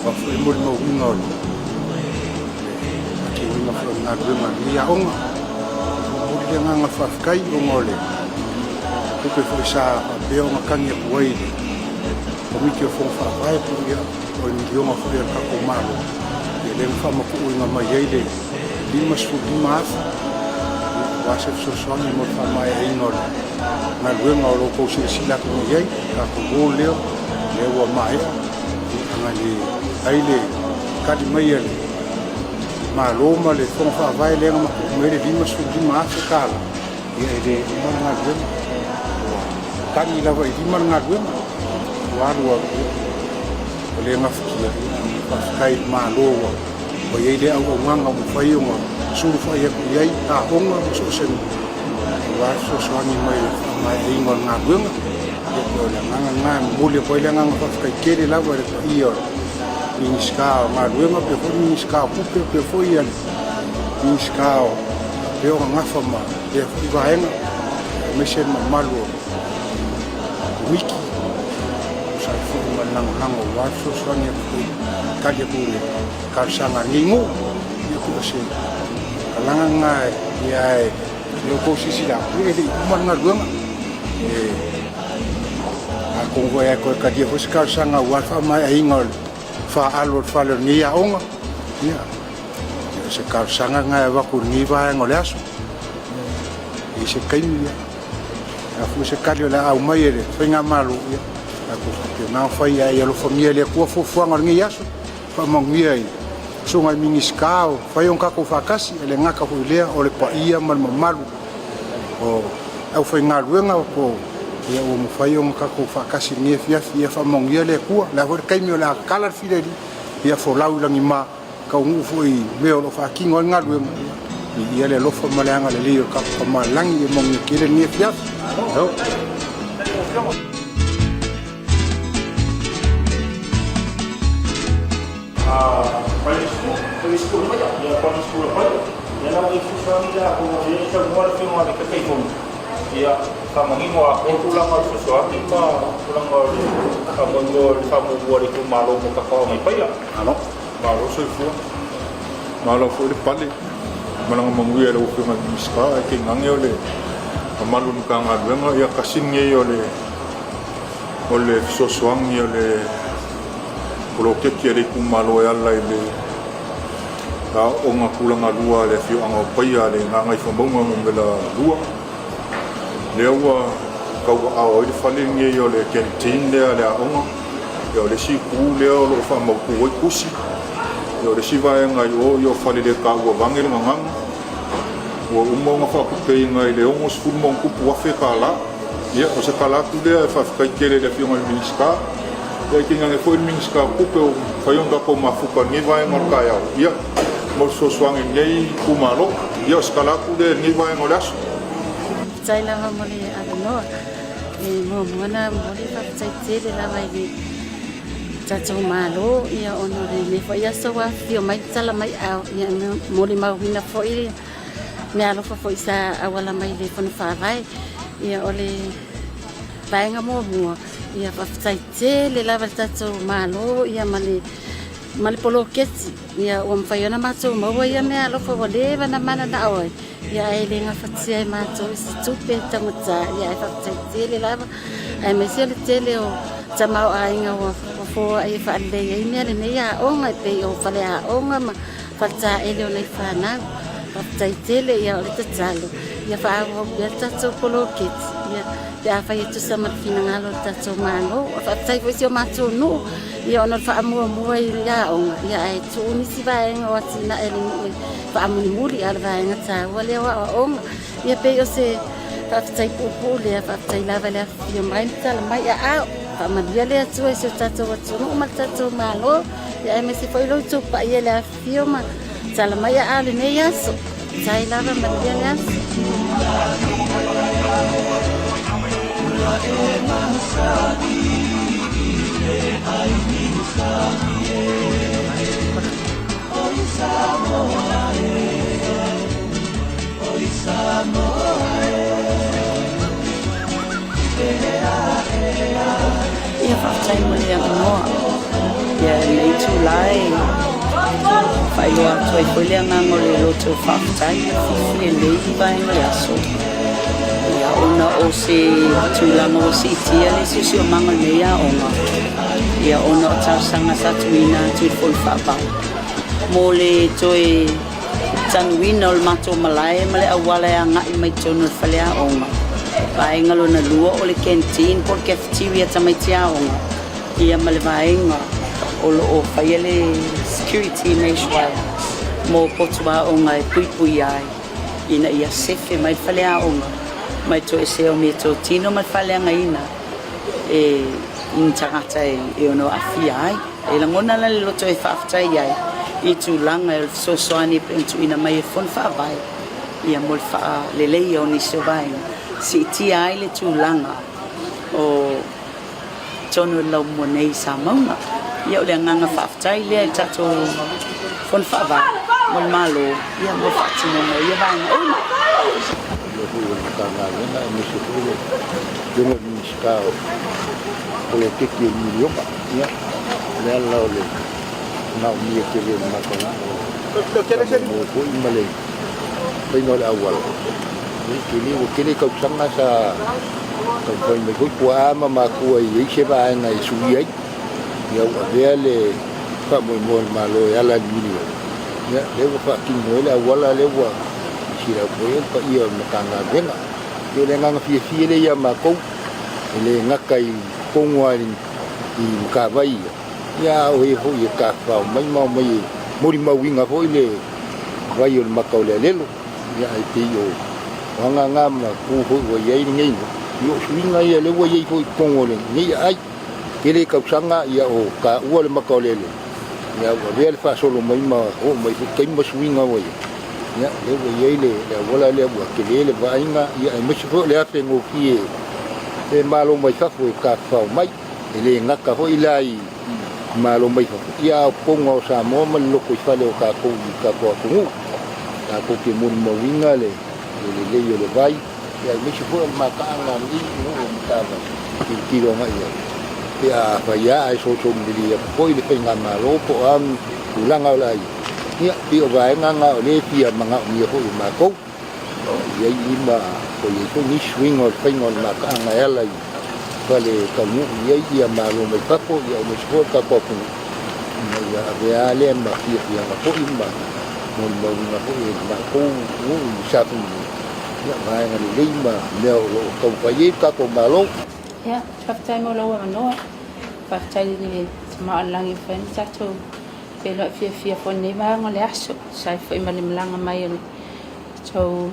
wa whai mori mau inga o ki winga whai ngā ruenga ni a onga mori le nganga whawhikai o ngole kupe whai sa beo makangi a puai le komiti o whai puia o ni dionga whai a kako malo ia le whamaku inga mai eile lima sfu lima afa wasef sosoangi mo whamai e ingole ngā ruenga o loko sila ko iai kako gō leo le ua mai anga ni aile kadi mai ele ma loma le whonga whaavai le ngama kumere lima sfu lima afa kala ia ele imana ngā ruenga kani lawa i lima ngā ruenga warua o le ngafikia whafkai ma loa o iei le au nganga mo whaionga suru whai aku iai a honga mo so senu waso soangi mai ingon ngā ruenga o le nganga mule po le nganga whafkai kere lawa le ia Miniska ngā ruenga pe fo miniska pupe pe fo ia miniska pe o ngafa ma le iwaenga mesen ma malu wiki sa fo ma nang waso soangi aku kaje ku karsanga ningu ia ku se kalanga ngai ia loko sisi la ku ele mana ruenga a kongo e ko ka dia fo karsanga wa fa mai ingol fa alo fa le ni a onga ia se karsanga ngai wa ku ni va ngol aso i se kaimia a fu se kalio la au mai ele fenga malu ia a ku ke na fa ia ia lo famia le ku fo ngol ngi aso fa mangia i so ngai miniskao fa yon ka ko fa kasi ele ngaka ko lea o le pa ia mal malu o au fa ngal wenga ko ia o mo fa yon ka ko fa kasi ni fia fa mangia le ku la ho kai mi la kala fideli ia fo lau langi ma ka ngu fo i me o fa kingo ngal wenga ia le lo fa malanga le lio ka ma langi e mangia kile ni fia no Para school ya, para school apa? Ya nak ikut família, aku dia semua orang film ada kekaitan. Ya, kami ni mau aku pulang al sesuatu, pulang al kamu kamu buat itu malu muka kau ni payah. Ano? Malu sesuatu. Malu fu le pale. Malang mangui ala upe ma miska ke ngange ole. Malu muka ngadwenga ya kasinge ole sosoangi ole. Kalau kita ada kumalo ya lah ini, orang pulang alua le fiu angau paya le ngangai fambunga membela lua. Lewa kau awal di falling ye le canteen le ada orang, le si ku le lo famau ku kusi, le si vai ngai yo falling le kau bangil ngang, wo umong fa ku pay ngai le ongos fumong ku puafe kala, ya o sekala tu le fa kai kele le fiu ngai miska. Ya kini ngai foi minska kupe fayon ka ko mafuka ni vai ngor kaya ya mo so swang ni kumalo ya skala ku de ni vai ngolas tsai la mo le ano mo mona mo le fa tsai tsele la vai ni tsa tso malo ya ono le fa ya so wa fio mai tsala mai a ya mo le ma wina foi me alo fa foi sa awala mai le fon fa vai ya ole vai nga mo ia whaftai le lava tatou malo ia mali polo kesi ia o mwhaiona mātou maua ia mea alofa walewa na mana na oi ia e le ngā whatia e mātou isi tupe tangota ia e whaftai le lava ai me sia le tele o tamau a inga o whafoa e whaalei e mea le nei a onga e pei o whale a onga ma whata e leo nei whanau whaftai le ia o le tatalo ia whaawa ia tatou polo kesi ia ya fa itu sama fina ngalo tatou malo fa tai foi o matou no ia ono fa amua mua ia onga ia ai tu ni si vai ngo tina ele fa amuni muri ala vai ngata wale wa onga ia pe o se fa tai pupu le fa tai lava le fio mai tala mai a fa madia le tu se tatou tu no ma tatou malo ia me se foi lo tu pa ia le fio ma tala mai a le ne ia so tai lava madia le Sāmoa whakatau mo le anoa. Ia nei tūlai, whailoa toi koelea ngango le loto whakatau, fifi e nei vaenga le aso. Ia ona o se tūlanga o se itia le susi o manga nei a onga. Ia ona o tausanga tatuina tui fol whapau. Mo le toi tanuina o le mato malai ma le awala e a ngai mai tono le whale a onga. Vaenga lo na lua o le canteen por cafeteria tamai tia onga. Ia ma le vaenga o lo o whaia le security nationwide. Mo potua onga e pui pui ai. Ina ia sefe mai whale a onga. Mai to e seo me to tino mai whale a ngaina. E in tangata e ono awhia ai. E la ngona la le loto e whaafitai ai. I tūlanga e sosoani pentu ina mai e fon whaavai. Ia mol wha lelei o ni seo vaenga. Si tia ai le tūlanga o tono lau mua nei Sāmoa. Ia o le nganga whaafitai lea e tato fon whaavai. Mol malo, ia mol whaatinonga, ia vaenga ona. Ia hui o tanga ngana e miso hui dunga ni skao. O le teki e milionga. Ia, lea lau le nau mia kere makona. Mo hui malei. Paino le awal. Kini o kini kau sanga sa kau kau me kau kua ama makua i se va na i sui ai ia o vele fa mo malo ya la mini ya le fa kin no le wala le wa si la po pa ia makanga venga yo le nganga fi le ya mako le ngakai kongwa i ka vai ya o ho ye ka fa mai mori mawinga ho le vai o makau le lelo ya ai te yo wanga ngama ku ho wo ye ngai yo swinga ia le wo ye ko kongole ni ai kele ka sanga ia o ka wo le makole le ya wo le fa solo mai ma o mai ku kai ma swinga wo ya le wo ye le wala le wo kele le va inga ia mai so le ape ngo ki e malo mai ka fo ka fa mai ele ngaka ho ilai malo mai fa ia pongo Sāmoa ma lo ko fa le ka ko ka ko ta ko ke mun mo winga le yo le vai ya me se foi makanga ni no tava tiro mai ya fa ya ai so dia foi le penga malo po am ulanga lai ya dio vai nganga le pia manga mi ho ma ko ya ima ko ye ko ni swing o penga makanga ya lai vale kamu ya malo me papo ya me se ka ko ya le ma pia ko ima mon mo na ko ma ko sa tu ya vai ngani lima leo lo ko pai ka ko malo ya whakatau mo lau anoa whakatau ni ma alangi when tato pelo fia fo ne vanga le aso sai foi mali mlanga mai so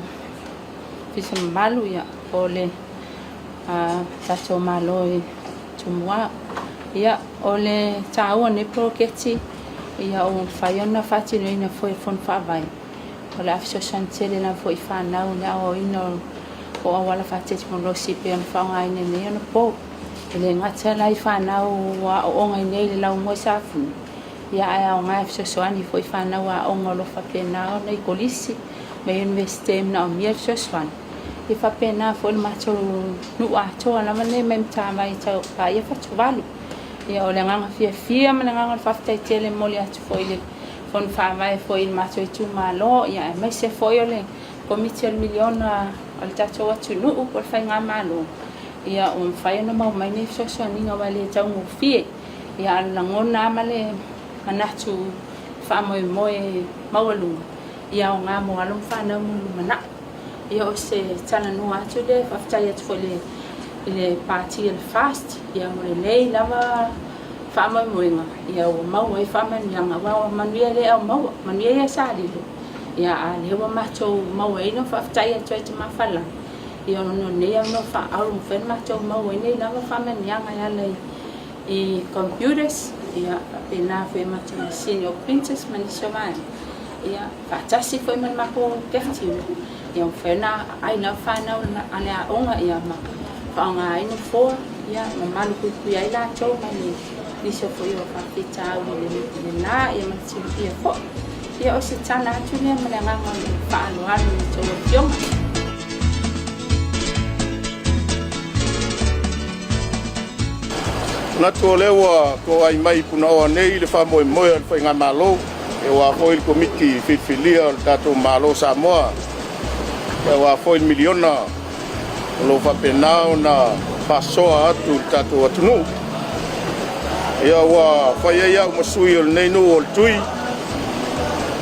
fisa malu ya ole tato malo tumwa ya ole tau ne proketi ya o faiona fatino ina foi fon favai ola afso chantele na foi fanau na o ino o awala fatete mo lo si pe on fanga ine ne no po ele ngata lai fanau wa o ngai nei le lau mo safu ya ai o ngai afso soani foi fanau wa o ngolo fa pe na nei kolisi me investem na o mier so swan e fa pe na fo ma to nu a to na mane mem ta mai to pa ia fa to valu ia o le nganga fia ma le nganga fa tele mo le atu foi le fon fa vai foi il mato tu malo ia mai se foi ole komiti al miliona al tato atu no por fa nga malo ia un fa no mau mai ne so so ni nga vale tau mo fie ia la ngona male manatu fa mo mawalu ia nga mo alum fa na mo mana ia o se tana no atu de fa tai atu foi le party el fast ia mo le lava fama moinga ia o mau e fama nyanga wa manuia le au mau manuia ia sali ia a le wa macho mau e no fa tai e te mafala ia no ne ia no fa au fen macho mau e nei lava fama nyanga ia le e computers ia pena fe macho senior princess manisoma ia fa tasi foi man mako kefti ia fena ai na fa na ana onga ia ma fa nga ai no fo ia malu ku ia la cho mani Lisa foi o papita o le na e ma tsi ia fo ia o se tana tu ne ma nga ma fa no an to fiong na to le wa ko ai mai puna o nei le fa mo mo fa nga malo e wa foi il comiti filia dato malo Sāmoa e wa foi miliona lo fa penao na pasoa atu tato atunu ia wa fa ia mo sui o nei no o tui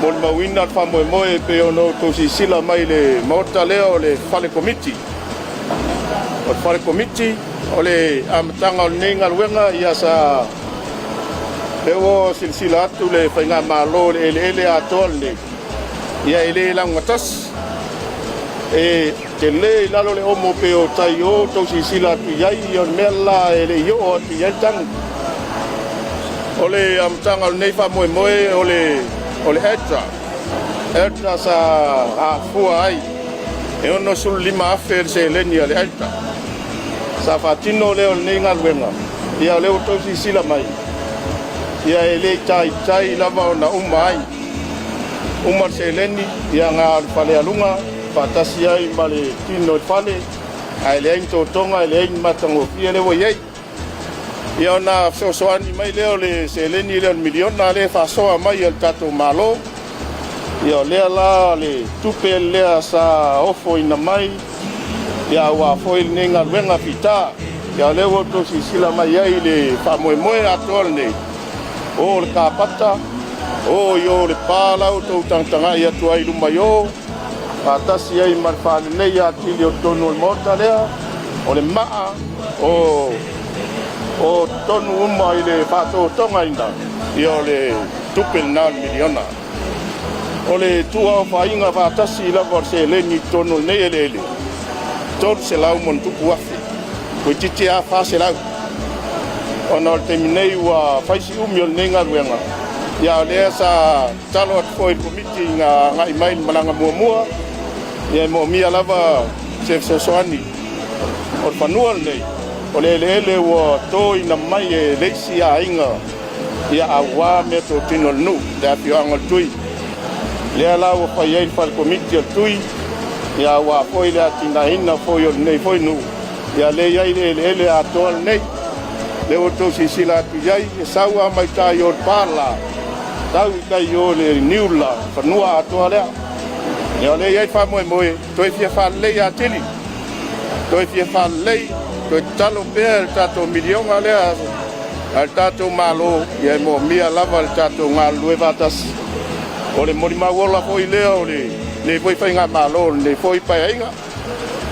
mo mawina fa mo mo e pe ono to si sila mai le mota leo le fale comiti o fale comiti ole amtanga o nei ngaluenga ia sa lewo silsila atu le fainga malo le ele atol le ia ele lang matas e tele lalo le omo pe o tai o to silsila tu yai o mela ele yo o tu yai tang ole amtanga nei fa mo ole etra sa a fuai e ono sul lima afer se lenia le etra sa fatino le nei ngaluenga ia le to silsila mai ia ele tai lava na umai umar seleni ia nga fale alunga patasi ai male tino fale ai le into tonga le matango ia le woyei ia na soani mai le seleni le miliona le fa soa mai el tato malo ia le la le tupe le sa ofo ina mai ia wa foil ninga wenga fita ia le woto sila mai ai le fa moe atol nei o le kapata o yo le pala o tau tangtanga ia tu ai luma yo atasi ai marfale nei ati le tonu mota lea o le maa o tonu uma i le fato tonga ina ia le tupel na miliona o le tua fainga fatasi la vorse le ni tonu nei le ton se lau mon tupu afi ko titi a fa se lau ona te minei wa faisi umiol nenga ruenga ia le sa talo at foi committee nga ngai mai malanga mua ia mo mia lava chef soani or panual nei ole wo to ina mai e lexi a inga ia awa me to tinol nu da pio angol tui le la wo fa ia il committee tui ia wa foi le atina ina foi nei foi nu ia le ia le atol nei le oto si sila tu yai sawa mai ta yo pala tau kai yo le niula fanua to ale ya le yai fa mo to e fa le ya tili to e fa le to talo per tato milion ale al tato malo ya mo mia lava al tato nga luevatas ole mori ma wola foi le le foi fa nga malo le foi pa inga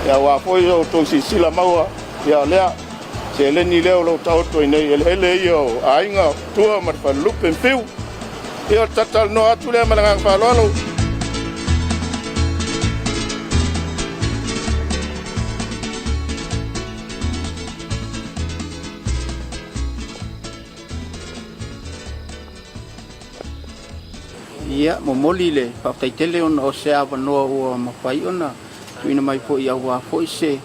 ya wa foi to si sila maua ya le se le ni leo lo tau to nei ele yo ainga tua mar fa lupen fiu e tatal no atu le malanga fa lo ia momoli le fa tai tele on o se ava no o ma fai ona tuina mai fo ia wa fo se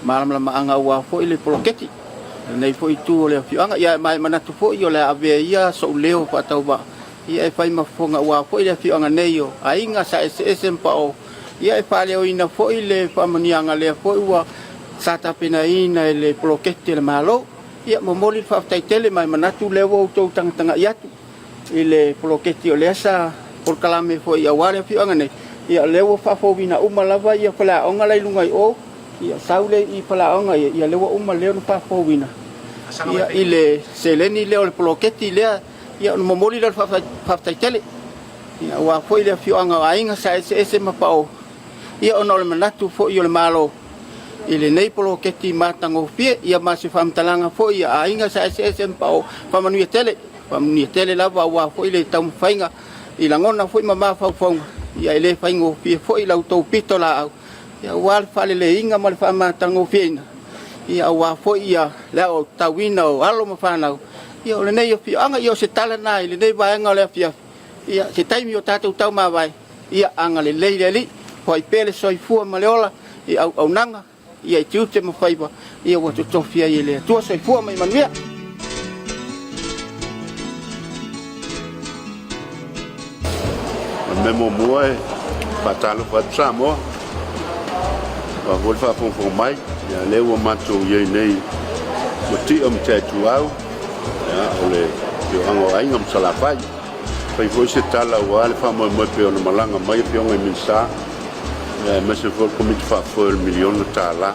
malam lama anga wa fo ile proketi nei fo itu le fianga ia mai manatu fo yo le ave ia so leo pa tau ba ia e fai ma fonga wa fo ile fianga nei yo ainga sa ss pa o ia e fa le ina fo ile fa manianga le fo wa sa ta pena ina le proketi le malo ia momoli fa tai tele mai manatu le wo to tanga ia tu ile proketi o le sa por kalame fo ia wale fianga nei ia lewo fa fo vina uma lava ia fala onga lai lungai o ia saule i pala onga ia lewa uma leo no pa fowina ia ile seleni leo le proketi le ia no momoli le fa tele ia wa foi le fioanga ainga sa ese mapao ia ono le manatu fo i le malo ile nei proketi matango fie ia masi famtalanga fo ia ainga sa ese mapao fa manu tele lava wa foi le tam fainga ila ngona foi mama fa fonga ia ile faingo fie foi la auto pitola ia wal fale le inga mal fa matango fina ia wa fo ia la o tawina o alo ma fana ia le nei fi anga ia se tala nai le nei vai anga le fia ia se taimi o tatu tau ma vai ia anga le le foi pele soi fu ma leola ia au nanga ia tiu te ma faiba ia wa to tofia ia le tu soi fu ma mania memo moe patalo fa Sāmoa wa vol fa fon mai ya le wo mato ye nei o ti o mte tu au ya ole yo ango ai ngam sala fai fai foi se tala o ale fa mo pe ona malanga mai pe ona minsa ma se for komit fa for milion tala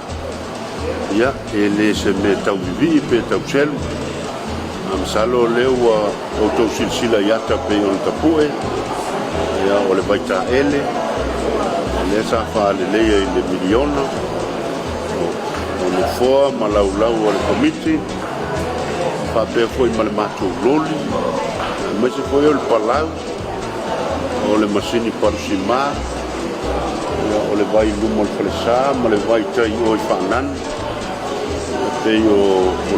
ya ele se me tau vivi pe tau sel am salo leu o to silsila ya ta pe on tapue ya ole baita ele sa fa le milion o fo malau o le komiti fa pe foi mal mato loli ma se foi o palau o le masini parsima o le vai lumo le flesa ma le vai tai o fanan pe o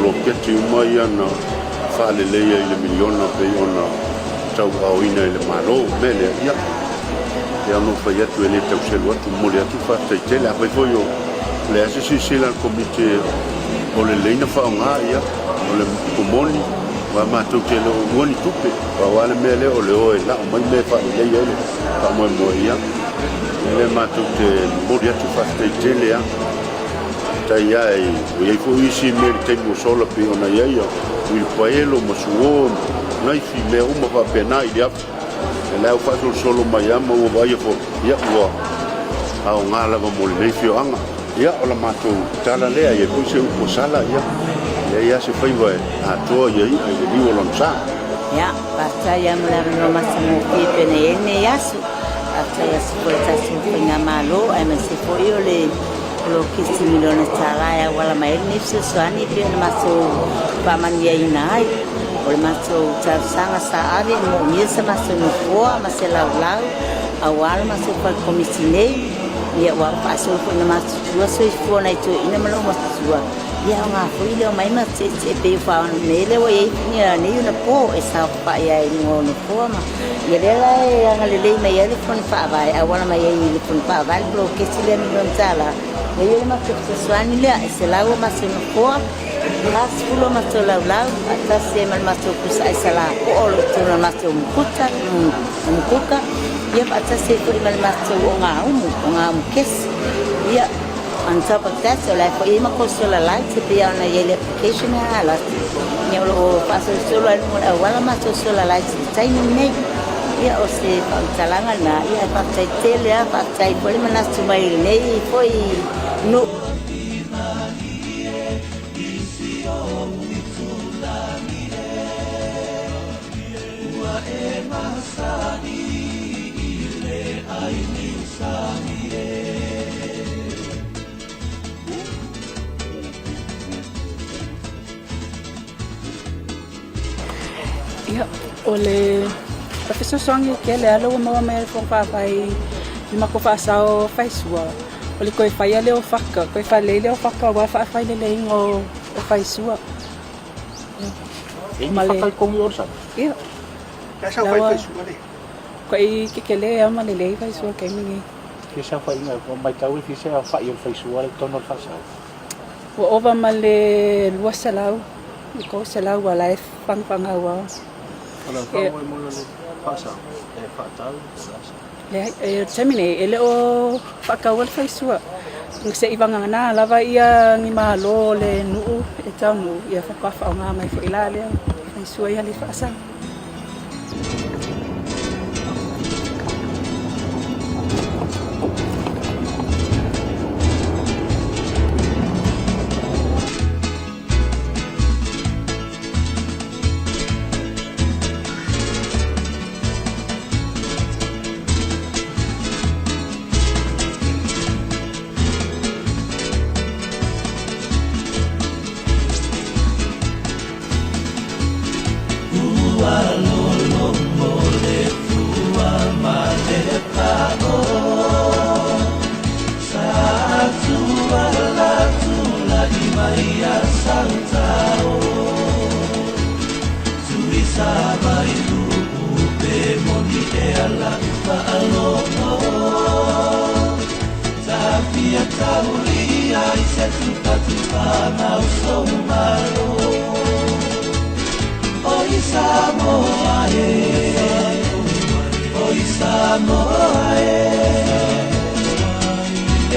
lo que ti mai ana fa le milion pe ona tau au ina le malo mele ya ya no fa tu ele tau selo tu mole tu fa tai tele a foi o le asisi la komite o le leina fa nga ya o le komoni wa ma tu ke lo woni tupe wa wale mele o le o la mai me fa le ya le fa mo ya le ma tu te mole tu fa tai tele ya tai ya e o fu isi me te mo solo pe ona ya ya il paelo mo suo nai fi me uma fa pena ya la o fa solo mai ama o vai fo ya o au ngala mo le fi anga ya o la mato tala le ya ko se ko sala ya se fai vai a to ya i di o lonsa ya basta ya mo la no masamo ki pene ne yasu hasta ya se ko ta se finga malo ai me se fo io le lo che si milione tala ya wala mai ni se swani pe na maso pa man ya inai o le maso ta sanga sa ari mo mi se maso no fo ma se la awal maso pa komisine ya wa paso ko na mas tua so fo na to ina malo mas tua ya nga fo ile mai mas se pe fa ne le wa ye ni una po esa pa ya no po ma ya le la ya nga le mai ya le fon fa vai awala mai ya le fon fa vai pro que si le mi non sala ya ye ma se swani le se la wa mas no po las fulo mas to la ata se mal mas to ku sa sala ko lo to mas to mukuka ya ata se ko mal mas to nga kes ya on top of that so like for ima ko so la light se pia na yele application ala ya lo paso solo al wala mas so la light tai ni ya o se talanga na ya pa tai tele ya pa tai por mana sumai nei foi no Ya, oleh profesor Songi ke le alo mo me fo fa vai ma ko fa sao fa sua oleh ko fa ya le o fakka ko fa le o fakka wa fa fa le ngo o fa sua ma le ko mi orsa ya ka sa fa sua le ko i ke le ama le fa sua ke mi ke sa fa inga ko mai ka wi fi sa fa yo fa sua le tono fa sa o va male lo salau ko salau wa life pang wa Kalau kau mau pasang, fatal. Le termine ele o pakawal faisua. Ngse ibang na lava ia ni malo le nu e tanu ia fa fa nga mai fo ilale faisua ia li fasa.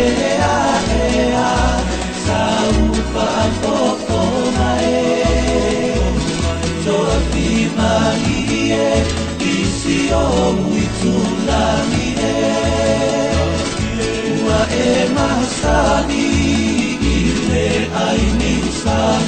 Ea, ea, saupa poco mae. Sani ile aini sa